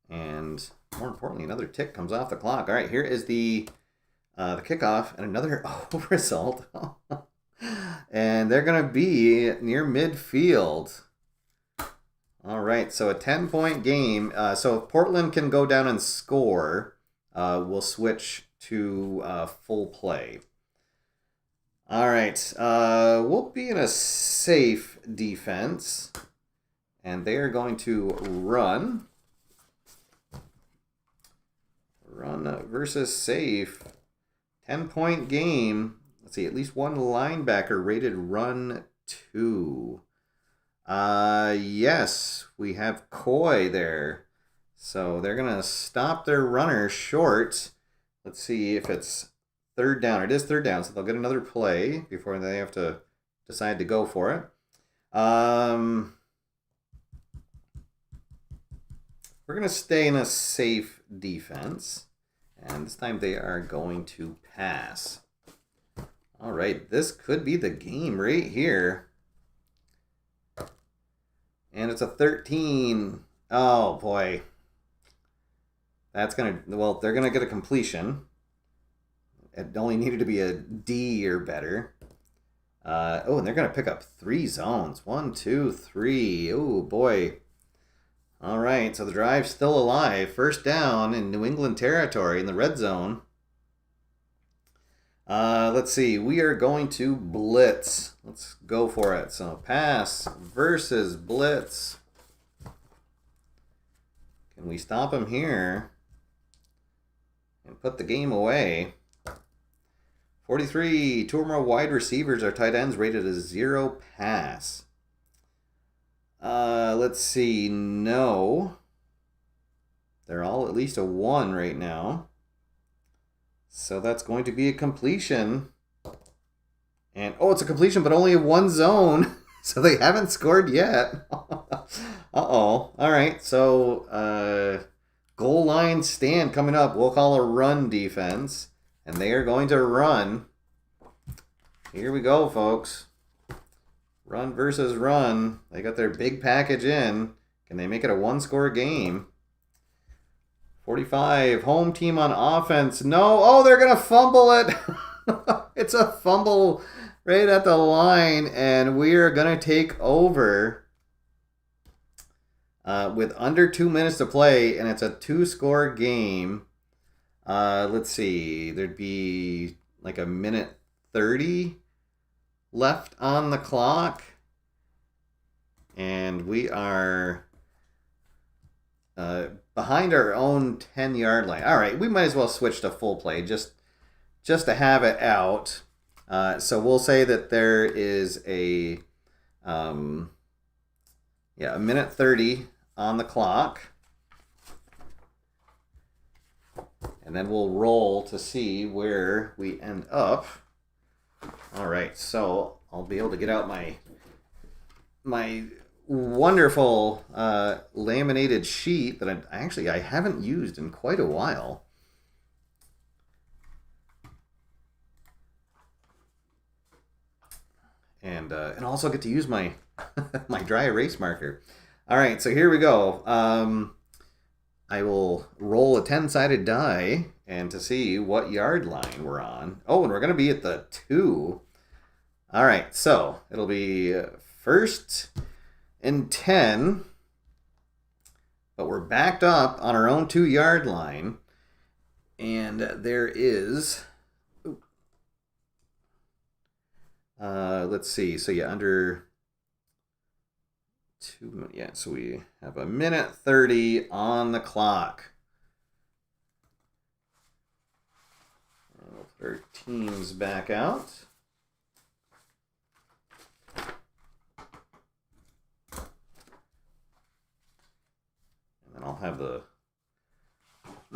And more importantly, another tick comes off the clock. All right, here is the kickoff and another result. And they're going to be near midfield. All right, so a 10-point game. So if Portland can go down and score, we'll switch to full play. All right, we'll be in a safe defense, and they are going to run. Run versus safe. 10-point game. Let's see, at least one linebacker rated run 2. Yes, we have Coy there. So they're going to stop their runner short. Let's see if it's third down. It is third down, so they'll get another play before they have to decide to go for it. We're going to stay in a safe defense. And this time they are going to pass. All right, this could be the game right here. And it's a 13. Oh, boy. That's going to, well, they're going to get a completion. It only needed to be a D or better. And they're going to pick up 3 zones. 1, 2, 3. Oh, boy. All right, so the drive's still alive. First down in New England territory in the red zone. Let's see. We are going to blitz. Let's go for it. So pass versus blitz. Can we stop him here and put the game away? 43. 2 or more wide receivers are tight ends rated a 0 pass. Let's see. No. They're all at least a 1 right now. So that's going to be a completion. And, it's a completion, but only in 1 zone. So they haven't scored yet. Uh-oh. All right, so goal line stand coming up. We'll call a run defense. And they are going to run. Here we go, folks. Run versus run. They got their big package in. Can they make it a 1-score game? 45. Home team on offense. No. Oh, they're going to fumble it. It's a fumble right at the line. And we are going to take over with under 2 minutes to play. And it's a 2-score game. Let's see. There'd be like a minute 30 left on the clock. And we are behind our own 10-yard line. All right, we might as well switch to full play just to have it out. So we'll say that there is a minute 30 on the clock. And then we'll roll to see where we end up. All right, so I'll be able to get out my wonderful laminated sheet that I haven't used in quite a while. And also get to use my my dry erase marker. All right, so here we go. I will roll a 10-sided die, and to see what yard line we're on. Oh, and we're going to be at the 2. All right, so it'll be 1st and 10, but we're backed up on our own 2-yard line, and there is, let's see, so yeah, under 2, yeah, so we have 1:30 on the clock. We'll put our teams back out. I'll have the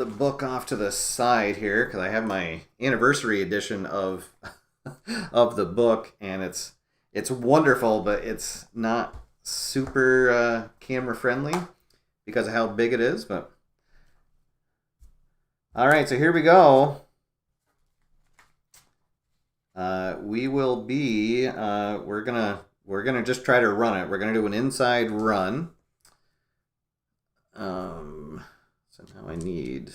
book off to the side here because I have my anniversary edition of of the book, and it's wonderful, but it's not super camera friendly because of how big it is. But all right, so here we go. We will be we're gonna just try to run it. We're gonna do an inside run. So now I need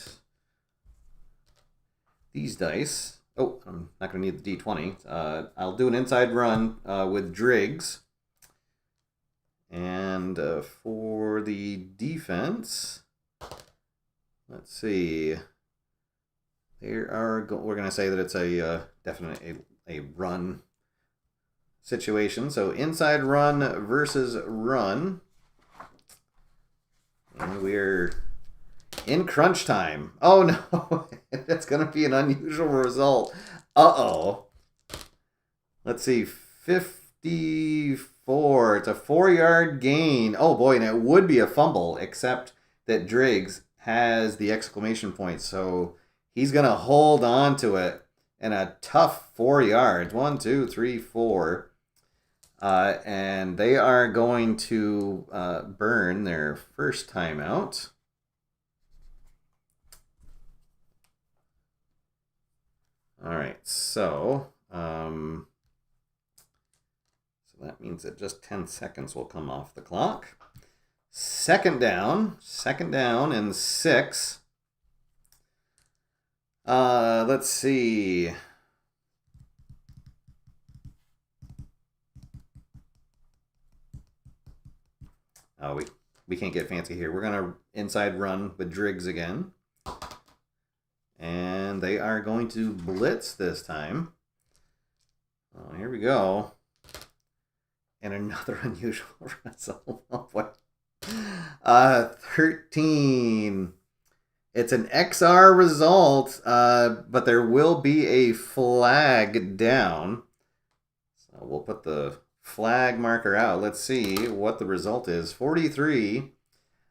these dice. Oh, I'm not going to need the D20. I'll do an inside run with Driggs. And for the defense, let's see. We're going to say that it's a definitely a run situation. So inside run versus run. And we're in crunch time. Oh no, that's going to be an unusual result. Uh-oh. Let's see, 54. It's a 4-yard gain. Oh boy, and it would be a fumble, except that Driggs has the exclamation point, so he's going to hold on to it. And a tough 4 yards. 1, 2, 3, 4. And they are going to burn their first timeout. All right, so that means that just 10 seconds will come off the clock. Second down and 6. Let's see. Oh, we can't get fancy here. We're going to inside run with Driggs again. And they are going to blitz this time. Oh, here we go. And another unusual result. Oh, boy. 13. It's an XR result, but there will be a flag down. So we'll put the flag marker out. Let's see what the result is. 43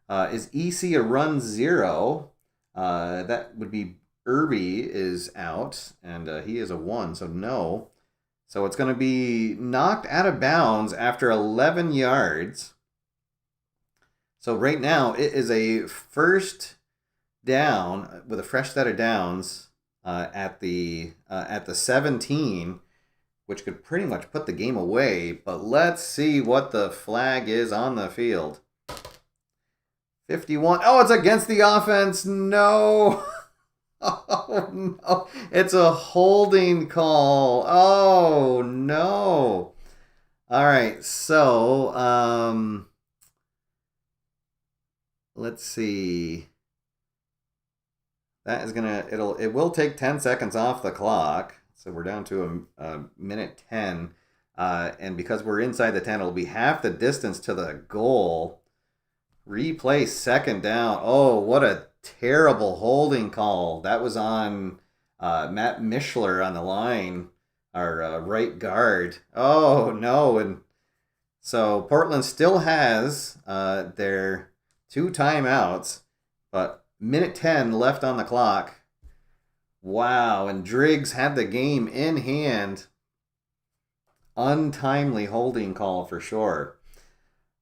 is EC a run 0. That would be Irby is out, and he is a 1, so no. So it's going to be knocked out of bounds after 11 yards. So right now it is a first down with a fresh set of downs at the 17, which could pretty much put the game away. But let's see what the flag is on the field. 51. Oh, it's against the offense. No. Oh, no. It's a holding call. Oh, no. All right. So, let's see. That is it will take 10 seconds off the clock. So we're down to a minute 10. And because we're inside the 10, it'll be half the distance to the goal. Replay second down. Oh, what a terrible holding call. That was on Matt Mishler on the line, our right guard. Oh, no. And so Portland still has their 2 timeouts, but minute 10 left on the clock. Wow, and Driggs had the game in hand. Untimely holding call for sure.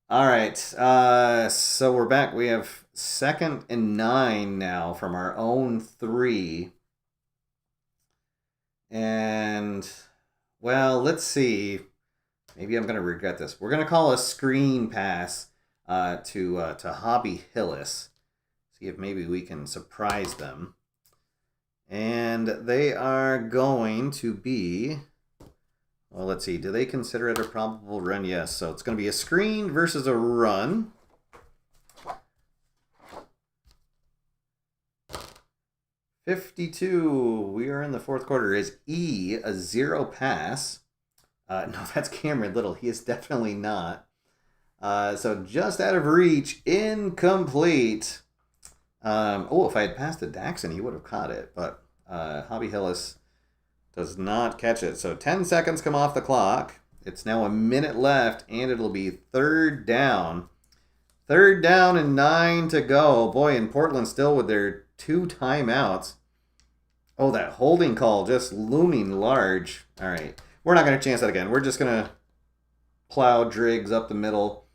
All right, so we're back. We have 2nd and 9 now from our own 3. And, well, let's see. Maybe I'm going to regret this. We're going to call a screen pass to Hobby Hillis. See if maybe we can surprise them. And they are going to be, well, let's see. Do they consider it a probable run? Yes. So it's going to be a screen versus a run. $52. We are in the fourth quarter. Is E a 0 pass? No, that's Cameron Little. He is definitely not. So just out of reach, incomplete. If I had passed to Daxon, he would have caught it. But Hobby Hillis does not catch it. So 10 seconds come off the clock. It's now a minute left, and it'll be third down. Third down and 9 to go. Boy, and Portland still with their 2 timeouts. Oh, that holding call just looming large. All right. We're not going to chance that again. We're just going to plow Driggs up the middle.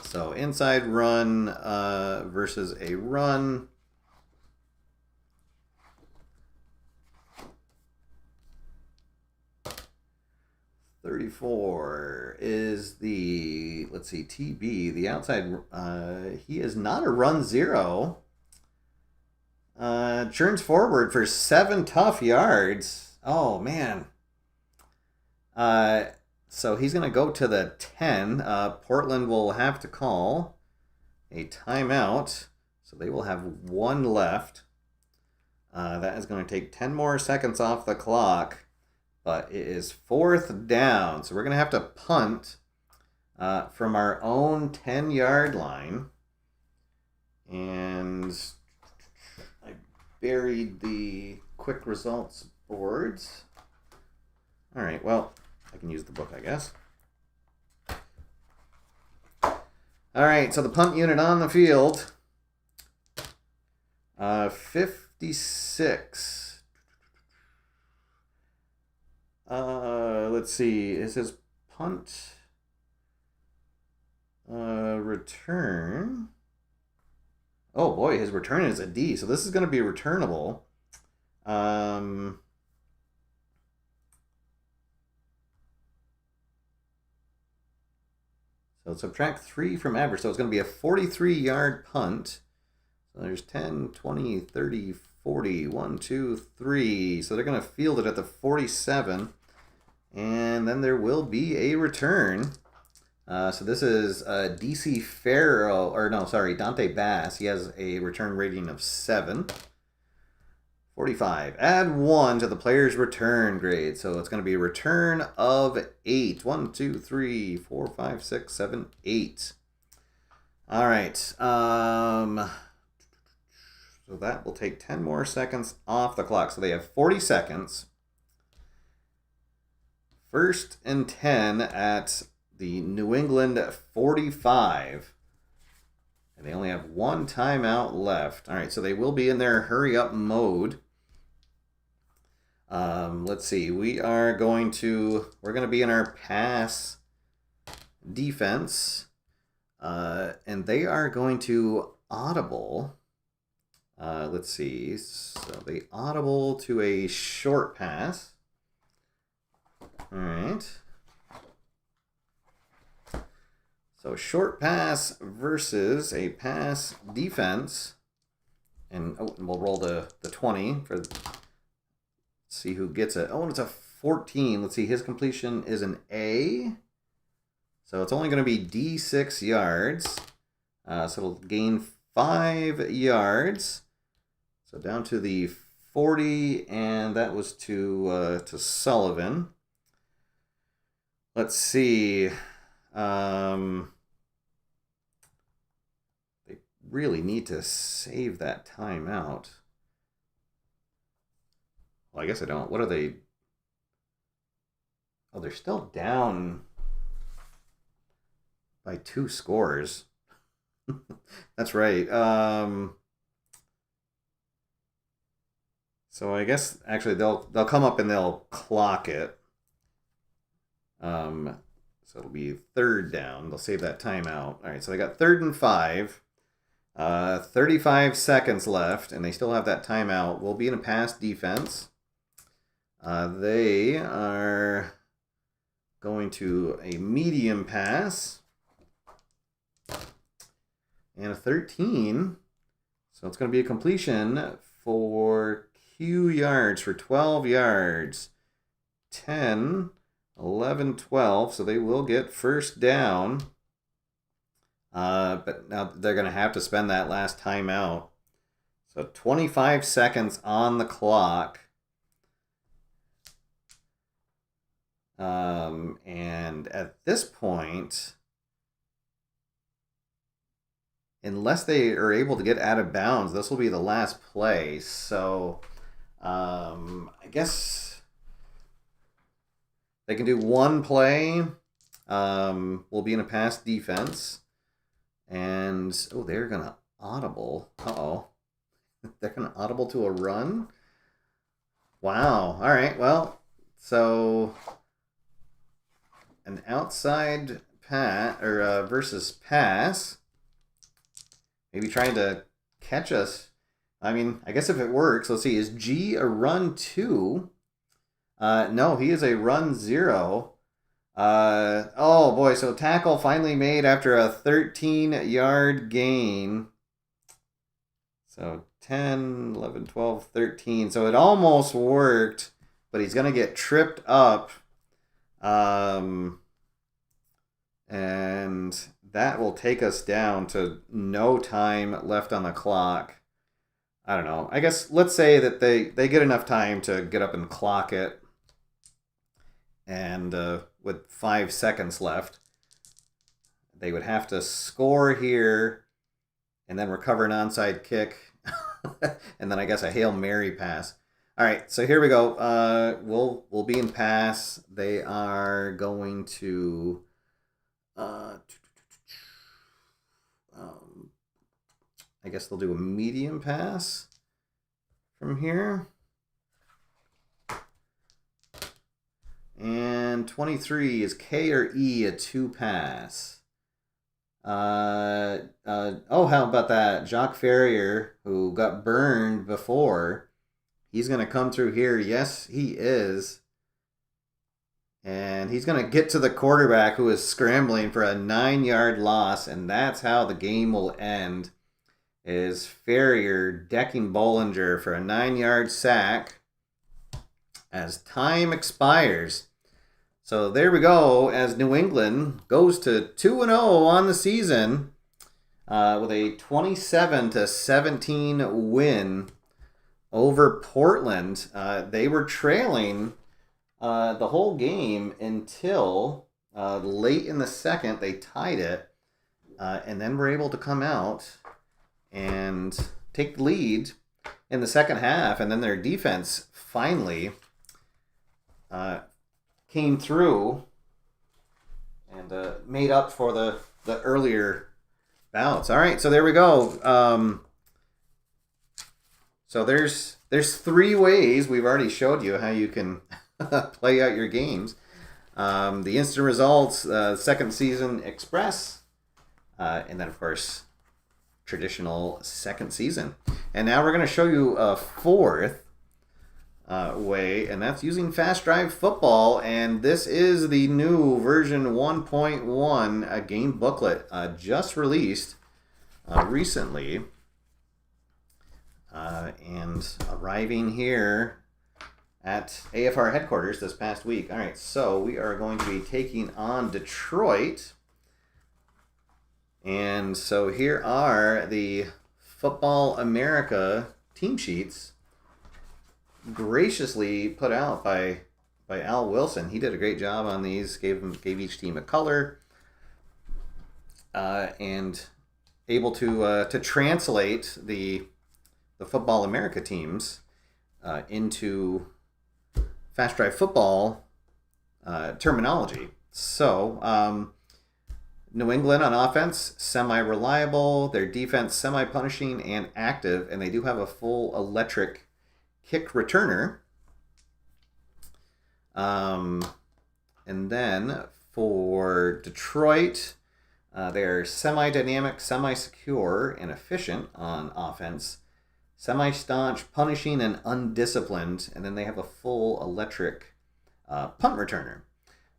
So inside run versus a run. $34 is the, let's see, TB. The outside, he is not a run 0. Churns forward for 7 tough yards. Oh, man. So he's going to go to the 10. Portland will have to call a timeout. So they will have 1 left. That is going to take 10 more seconds off the clock. But it is fourth down. So we're going to have to punt from our own 10-yard line. And I buried the quick results boards. All right, well, I can use the book, I guess. All right, so the punt unit on the field. 56. Let's see. Is his punt return? Oh boy, his return is a D. So this is going to be returnable. So subtract 3 from average. So it's going to be a 43-yard punt. So there's 10, 20, 30, 40. 1, 2, 3. So they're going to field it at the 47. And then there will be a return. So this is DC Farrell, or no, sorry, Dante Bass. He has a return rating of 7. 45. Add 1 to the player's return grade. So it's going to be a return of 8. 1, 2, 3, 4, 5, 6, 7, 8. All right. So that will take 10 more seconds off the clock. So they have 40 seconds. First and 10 at the New England 45. And they only have 1 timeout left. All right, so they will be in their hurry-up mode. Let's see. We're going to be in our pass defense. And they are going to audible. Let's see. So they audible to a short pass. All right. So short pass versus a pass defense. And we'll roll the 20 for, let's see who gets it. Oh, it's a 14. Let's see, his completion is an A. So it's only going to be D6 yards. So it'll gain 5 yards. So down to the 40, and that was to Sullivan. Let's see. They really need to save that timeout. Well, I guess I don't. What are they? Oh, they're still down by 2 scores. That's right. So I guess actually they'll come up and they'll clock it. So it'll be third down. They'll save that timeout. All right, so they got 3rd and 5. 35 seconds left, and they still have that timeout. We'll be in a pass defense. They are going to a medium pass. And a 13. So it's going to be a completion for few yards for 12 yards. 10, 11, 12. So they will get first down. But now they're going to have to spend that last timeout. So 25 seconds on the clock. And at this point, unless they are able to get out of bounds, this will be the last play. So I guess they can do one play. We'll be in a pass defense. And, they're going to audible. Uh-oh. They're going to audible to a run? Wow. All right, well, so an outside pass versus pass. Maybe trying to catch us. I mean, I guess if it works, let's see. Is G a run 2? No, he is a run 0. Oh boy, so tackle finally made after a 13-yard gain. So 10, 11, 12, 13. So it almost worked, but he's going to get tripped up. And that will take us down to no time left on the clock. I don't know. I guess let's say that they get enough time to get up and clock it. And with 5 seconds left, they would have to score here and then recover an onside kick. And then I guess a Hail Mary pass. All right, so here we go. We'll be in pass. They are going to I guess they'll do a medium pass from here. And 23 is K or E, a 2 pass. How about that? Jacques Ferrier, who got burned before, he's going to come through here. Yes, he is. And he's going to get to the quarterback, who is scrambling for a 9-yard loss, and that's how the game will end, is Ferrier decking Bollinger for a 9-yard sack as time expires. So there we go, as New England goes to 2-0 on the season with a 27-17 win over Portland. They were trailing the whole game until late in the second. They tied it, and then were able to come out and take the lead in the second half, and then their defense finally came through and made up for the earlier bouts. All right, so there we go. So there's 3 ways we've already showed you how you can play out your games. The instant results, second season express, and then of course traditional second season. And now we're going to show you a 4th way, and that's using Fast Drive Football. And this is the new version 1.1 game booklet just released recently, and arriving here at AFR headquarters this past week. All right, so we are going to be taking on Detroit. And so here are the Football America team sheets, graciously put out by Al Wilson. He did a great job on these, gave each team a color, and able to translate the Football America teams into Fast Drive Football terminology. So New England on offense, semi-reliable. Their defense, semi-punishing and active. And they do have a full electric kick returner. And then for Detroit, they're semi-dynamic, semi-secure, and efficient on offense. Semi-staunch, punishing, and undisciplined. And then they have a full electric punt returner.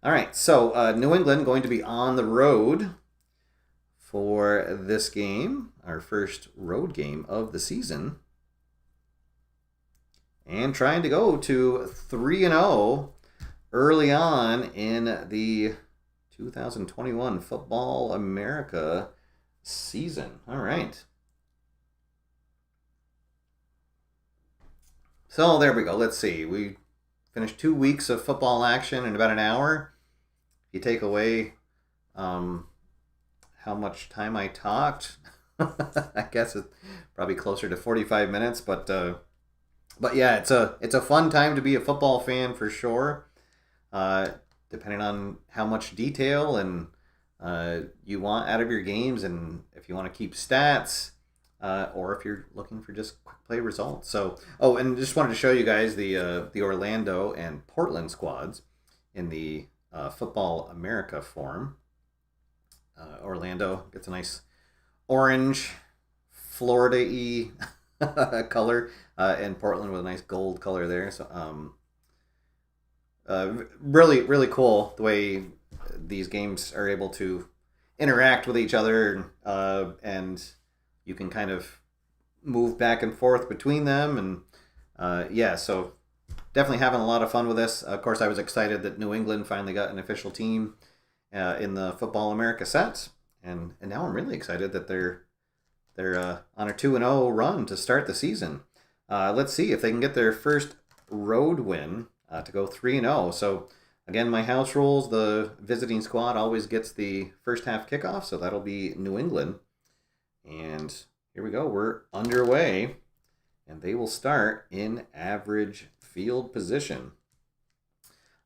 All right, so New England going to be on the road for this game, our first road game of the season. and trying to go to 3-0 early on in the 2021 Football America season. All right. So there we go. Let's see. We finished 2 weeks of football action in about an hour. If you take away how much time I talked, I guess it's probably closer to 45 minutes. But yeah, it's a fun time to be a football fan for sure. Depending on how much detail and you want out of your games, and if you want to keep stats, or if you're looking for just quick play results. So, and just wanted to show you guys the Orlando and Portland squads in the Football America form. Orlando gets a nice orange, Florida-y color, and Portland with a nice gold color there. So, really, really cool the way these games are able to interact with each other, and you can kind of move back and forth between them. And yeah, so definitely having a lot of fun with this. Of course, I was excited that New England finally got an official team in the Football America set, and now I'm really excited that they're on a 2-0 run to start the season. Let's see if they can get their first road win to go 3-0. So again, my house rules, the visiting squad always gets the first half kickoff, so that'll be New England. And here we go, we're underway, and they will start in average field position.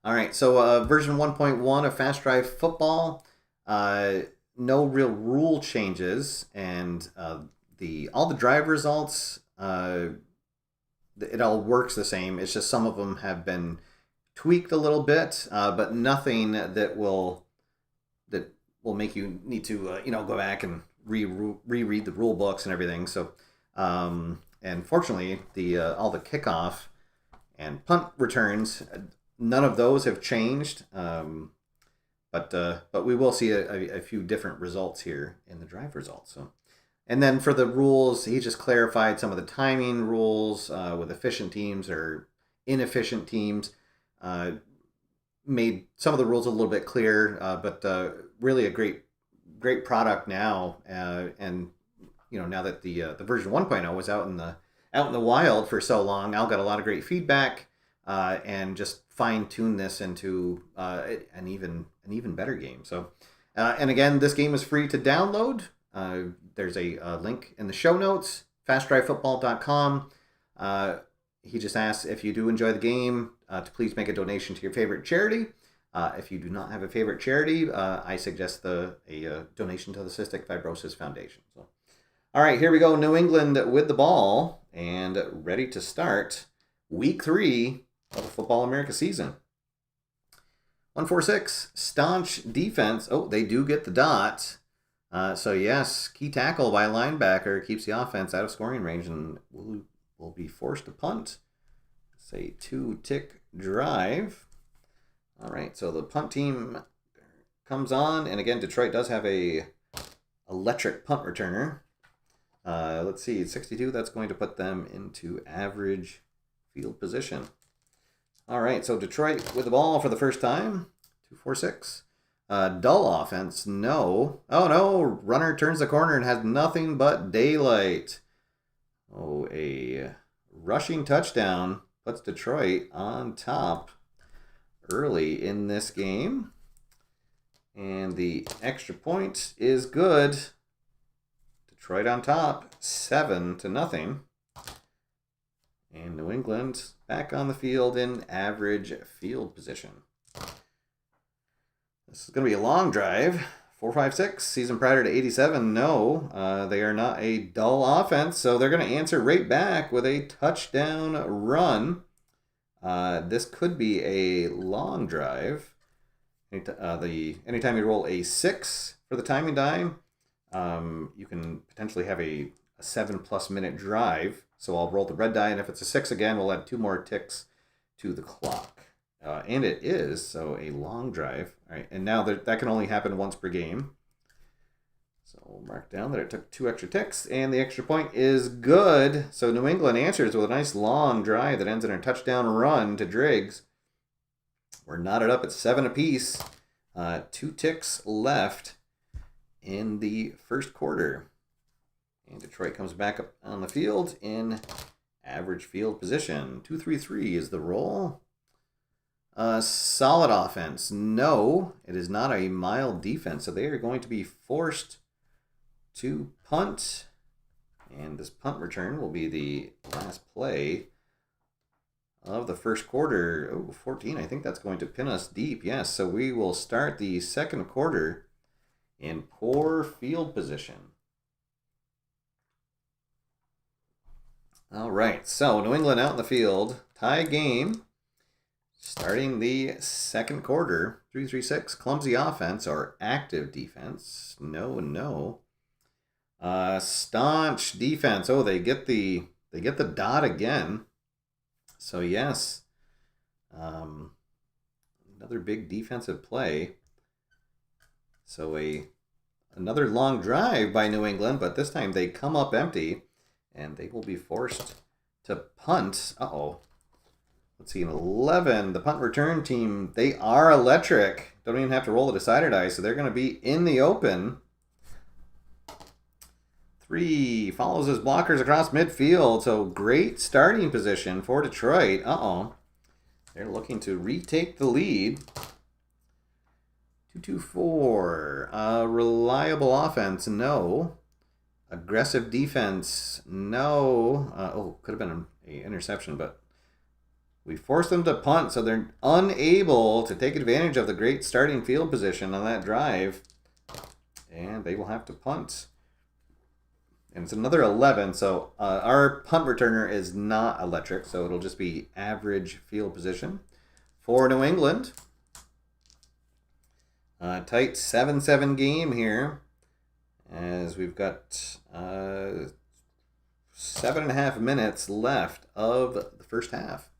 All right, so version 1.1 of Fast Drive Football, no real rule changes, and all the drive results, it all works the same. It's just some of them have been tweaked a little bit, but nothing that will make you need to go back and reread the rule books and everything. So, and fortunately, all the kickoff and punt returns, none of those have changed. But we will see a few different results here in the drive results. So, and then for the rules, he just clarified some of the timing rules with efficient teams or inefficient teams. Made some of the rules a little bit clearer, but really a great product now. And now that the version 1.0 was out in the wild for so long, Al got a lot of great feedback, and just fine tune this into an even better game. So, and again, this game is free to download. There's a link in the show notes, fastdrivefootball.com. He just asks if you do enjoy the game to please make a donation to your favorite charity. If you do not have a favorite charity, I suggest a donation to the Cystic Fibrosis Foundation. So, all right, here we go. New England with the ball and ready to start week 3 of the Football America season. 146, staunch defense. Oh, they do get the dot. So yes, key tackle by a linebacker keeps the offense out of scoring range and will be forced to punt. Say 2-tick drive. All right, so the punt team comes on, and again, Detroit does have a electric punt returner. Let's see, 62. That's going to put them into average field position. All right, so Detroit with the ball for the first time. 2-4-6. Dull offense, no. Oh, no, runner turns the corner and has nothing but daylight. Oh, a rushing touchdown puts Detroit on top early in this game. And the extra point is good. Detroit on top, 7-0. And New England back on the field in average field position. This is going to be a long drive. 4-5-6, season prior to 87. No, they are not a dull offense, so they're going to answer right back with a touchdown run. This could be a long drive. Anytime you roll a 6 for the timing die, you can potentially have a 7+ minute drive. So I'll roll the red die, and if it's a 6 again, we'll add 2 more ticks to the clock. And it is, so a long drive. All right, and now that can only happen once per game. So we'll mark down that it took 2 extra ticks, and the extra point is good. So New England answers with a nice long drive that ends in a touchdown run to Driggs. We're knotted up at 7 apiece. 2 ticks left in the first quarter. And Detroit comes back up on the field in average field position. 2-3-3 is the roll. Solid offense. No, it is not a mild defense. So they are going to be forced to punt. And this punt return will be the last play of the first quarter. Oh, 14. I think that's going to pin us deep. Yes, so we will start the second quarter in poor field position. All right, so New England out in the field. Tie game. Starting the second quarter. 3-3-6. Clumsy offense or active defense. No. Staunch defense. Oh, they get the dot again. So yes, another big defensive play. So another long drive by New England, but this time they come up empty, and they will be forced to punt. Let's see, an 11. The punt return team, they are electric. Don't even have to roll the decider die, so they're going to be in the open. 3 follows his blockers across midfield. So great starting position for Detroit. They're looking to retake the lead. 2-2-4. Reliable offense. No. Aggressive defense. No. Could have been an interception, but we forced them to punt, so they're unable to take advantage of the great starting field position on that drive. And they will have to punt. And it's another 11, so our punt returner is not electric, so it'll just be average field position for New England. Tight 7-7 game here, as we've got 7.5 minutes left of the first half.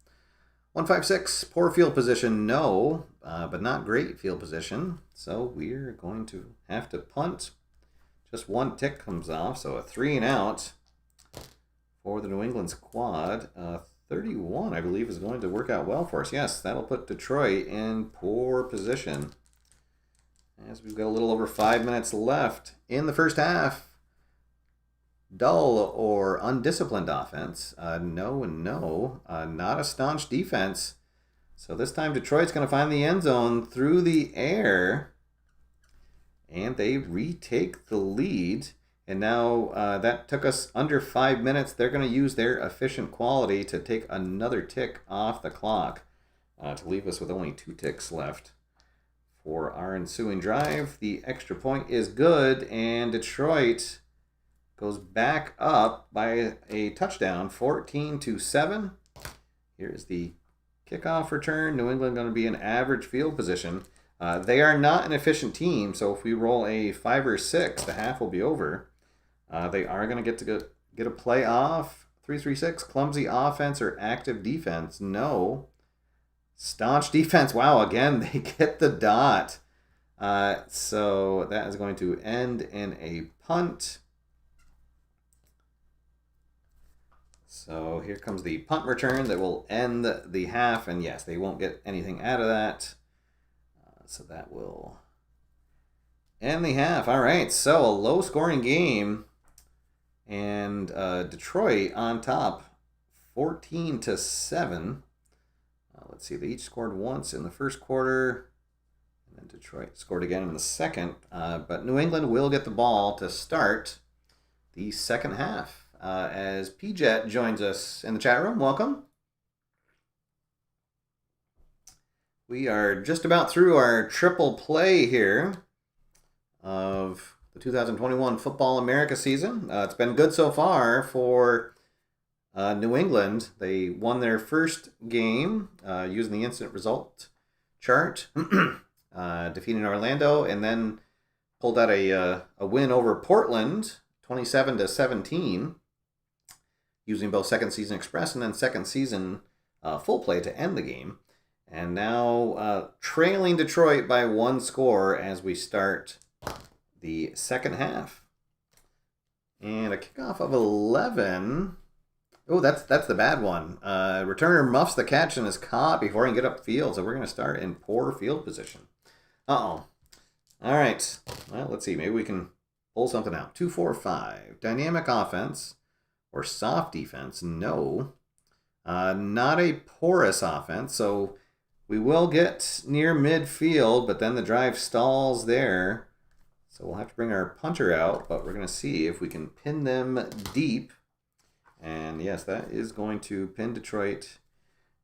1-5-6, poor field position, no, but not great field position, so we're going to have to punt. Just 1 tick comes off, so a 3 and out for the New England squad. 31, I believe, is going to work out well for us. Yes, that'll put Detroit in poor position, as we've got a little over 5 minutes left in the first half. Dull or undisciplined offense. No. Not a staunch defense. So this time Detroit's going to find the end zone through the air. And they retake the lead. And now that took us under 5 minutes. They're going to use their efficient quality to take another tick off the clock to leave us with only 2 ticks left for our ensuing drive. The extra point is good, and Detroit goes back up by a touchdown, 14-7. Here's the kickoff return. New England going to be in average field position. They are not an efficient team, so if we roll a 5 or 6, the half will be over. They are going to get a play off. 3-3-6, clumsy offense or active defense? No. Staunch defense. Wow, again, they get the dot. So that is going to end in a punt. So here comes the punt return that will end the half, and yes, they won't get anything out of that. So that will end the half. All right, so a low-scoring game, and Detroit on top, 14-7. Let's see, they each scored once in the first quarter, and then Detroit scored again in the second. But New England will get the ball to start the second half. As PJet joins us in the chat room, welcome. We are just about through our triple play here of the 2021 Football America season. It's been good so far for New England. They won their first game using the instant result chart, defeating Orlando, and then pulled out a win over Portland, 27-17, using both second season express and then second season full play to end the game. And now trailing Detroit by 1 score as we start the second half. And a kickoff of 11. Oh, that's the bad one. Returner muffs the catch and is caught before he can get upfield. So we're going to start in poor field position. Uh-oh. All right. Well, let's see. Maybe we can pull something out. 2, 4, 5. Dynamic offense or soft defense. No. Not a porous offense. So we will get near midfield, but then the drive stalls there. So we'll have to bring our punter out, but we're going to see if we can pin them deep. And yes, that is going to pin Detroit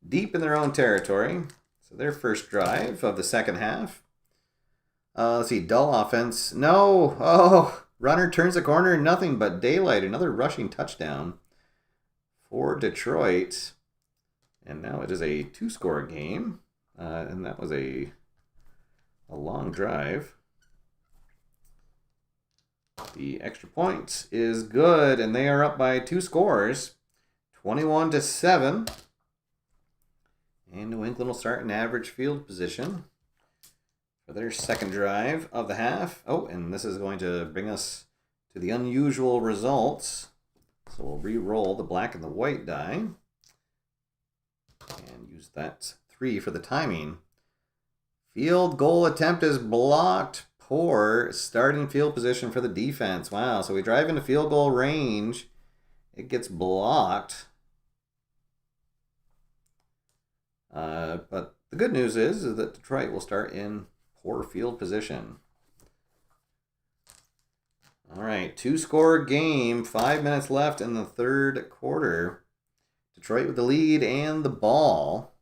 deep in their own territory. So their first drive of the second half. Let's see, dull offense. No! Oh! Runner turns the corner, nothing but daylight. Another rushing touchdown for Detroit. And now it is a 2-score game. And that was a long drive. The extra point is good, and they are up by 2 scores, 21-7. And New England will start in average field position for their second drive of the half. Oh, and this is going to bring us to the unusual results. So we'll re-roll the black and the white die and use that 3 for the timing. Field goal attempt is blocked. Poor starting field position for the defense. Wow, so we drive into field goal range. It gets blocked. But the good news is that Detroit will start in poor field position. All right, 2-score game. 5 minutes left in the third quarter. Detroit with the lead and the ball.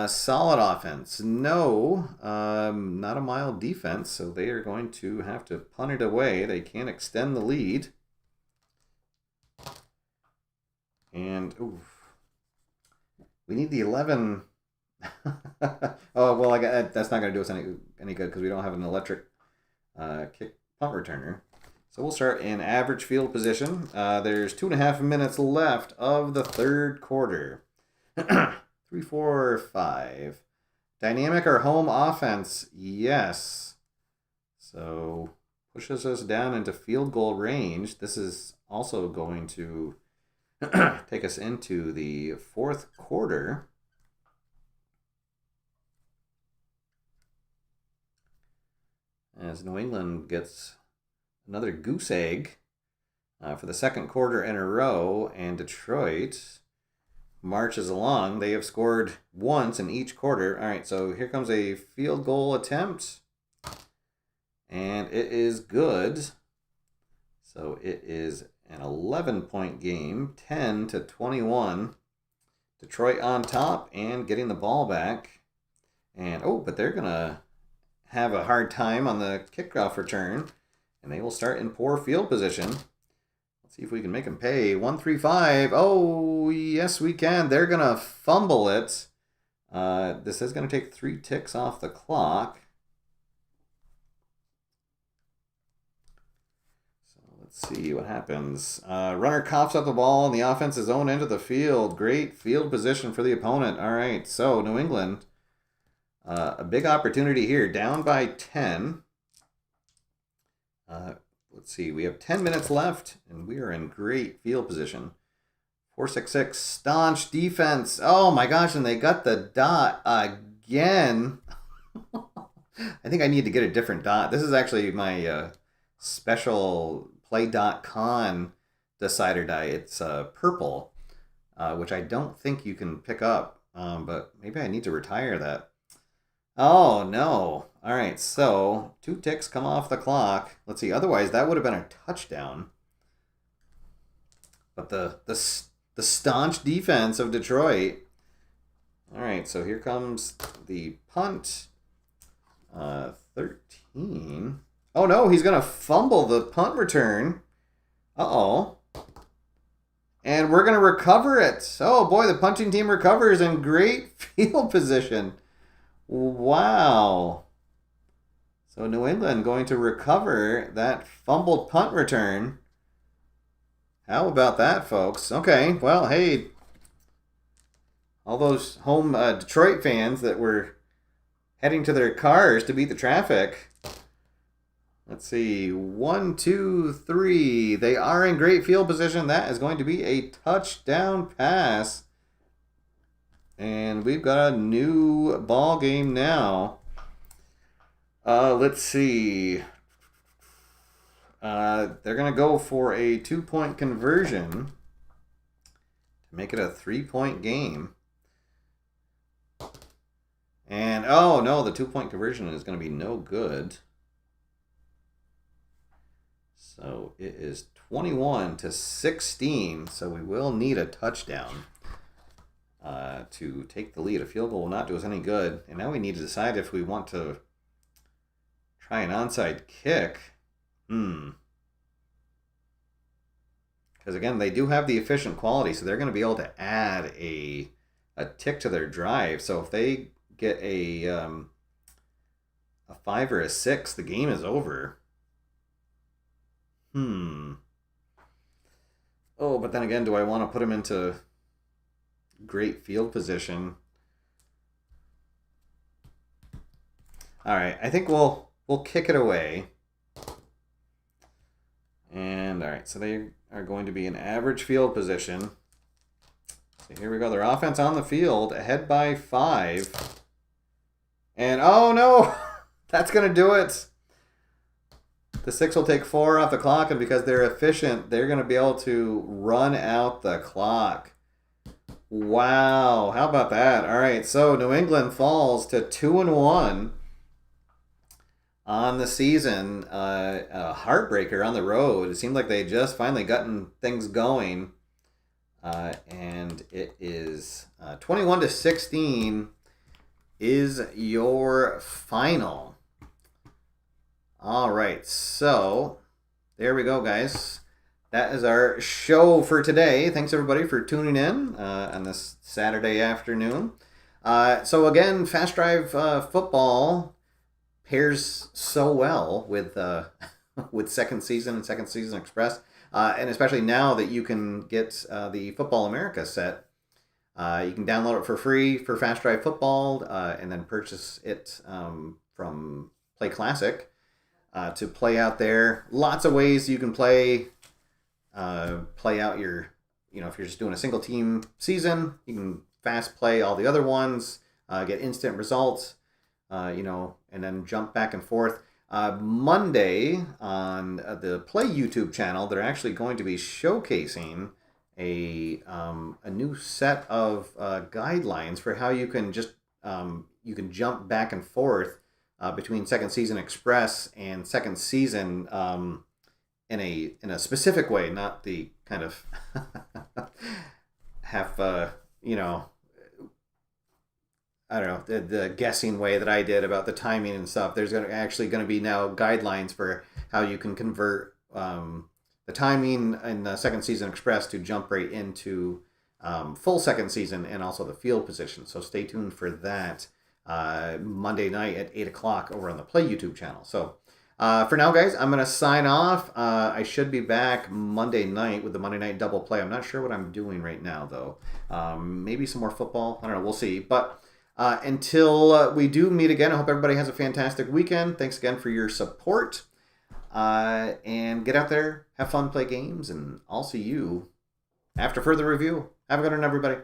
Solid offense. No, not a mild defense, so they are going to have to punt it away. They can't extend the lead. And, we need the 11. Oh, well, that's not going to do us any good because we don't have an electric kick punt returner. So we'll start in average field position. There's 2.5 minutes left of the third quarter. 3, 4, 5. Dynamic or home offense? Yes. So pushes us down into field goal range. This is also going to take us into the fourth quarter. As New England gets another goose egg for the second quarter in a row, and Detroit marches along. They have scored once in each quarter. All right, so here comes a field goal attempt. And it is good. So it is an 11-point game, 10-21. Detroit on top and getting the ball back. And, but they're going to have a hard time on the kickoff return. And they will start in poor field position. Let's see if we can make them pay. 1, 3, 5. Oh, yes, we can. They're going to fumble it. This is going to take 3 ticks off the clock. So let's see what happens. Runner coughs up the ball on the offense's own end of the field. Great field position for the opponent. All right, so New England, a big opportunity here. Down by 10. Let's see, we have 10 minutes left, and we are in great field position. 4-6-6, staunch defense. Oh my gosh, and they got the dot again. I think I need to get a different dot. This is actually my special play.con decider die. It's purple, which I don't think you can pick up, but maybe I need to retire that. Oh, no. All right, so 2 ticks come off the clock. Let's see, otherwise that would have been a touchdown. But the staunch defense of Detroit. All right, so here comes the punt. 13. Oh, no, he's going to fumble the punt return. Uh-oh. And we're going to recover it. Oh, boy, the punting team recovers in great field position. Wow. So New England going to recover that fumbled punt return. How about that, folks? Okay, well, hey, all those home Detroit fans that were heading to their cars to beat the traffic, Let's see. 1, 2, 3. They are in great field position. That is going to be a touchdown pass. And we've got a new ball game now. Let's see. They're going to go for a 2-point conversion to make it a 3-point game. And, oh no, the 2-point conversion is going to be no good. So it is 21-16, so we will need a touchdown to take the lead. A field goal will not do us any good. And now we need to decide if we want to try an onside kick. Because again, they do have the efficient quality, so they're going to be able to add a tick to their drive. So if they get a 5 or a 6, the game is over. Oh, but then again, do I want to put him into great field position? All right, I think we'll kick it away. And all right, so they are going to be in average field position. So here we go. Their offense on the field, ahead by 5. And oh no, that's going to do it. The 6 will take 4 off the clock, and because they're efficient, they're going to be able to run out the clock. Wow, how about that? All right, so New England falls to 2-1 on the season. A heartbreaker on the road. It seemed like they just finally gotten things going, and it is 21-16 is your final. All right, so there we go, guys. That is our show for today. Thanks, everybody, for tuning in on this Saturday afternoon. So again, Fast Drive football pairs so well with with Second Season and Second Season Express, and especially now that you can get the Football America set. You can download it for free for Fast Drive Football, and then purchase it from PLAAY Classic. To play out there. Lots of ways you can play out your, if you're just doing a single team season, you can fast play all the other ones, get instant results, and then jump back and forth. Monday on the PLAAY YouTube channel, they're actually going to be showcasing a new set of guidelines for how you can just you can jump back and forth between Second Season Express and Second Season in a specific way, not the kind of half I don't know, the guessing way that I did about the timing and stuff. There's actually going to be now guidelines for how you can convert the timing in Second Season Express to jump right into full Second Season and also the field position. So stay tuned for that. Monday night at 8 o'clock over on the PLAAY YouTube channel. So for now, guys, I'm going to sign off. I should be back Monday night with the Monday Night Double Play. I'm not sure what I'm doing right now, though. Maybe some more football. I don't know. We'll see. But until we do meet again, I hope everybody has a fantastic weekend. Thanks again for your support. And get out there, have fun, play games, and I'll see you after further review. Have a good one, everybody.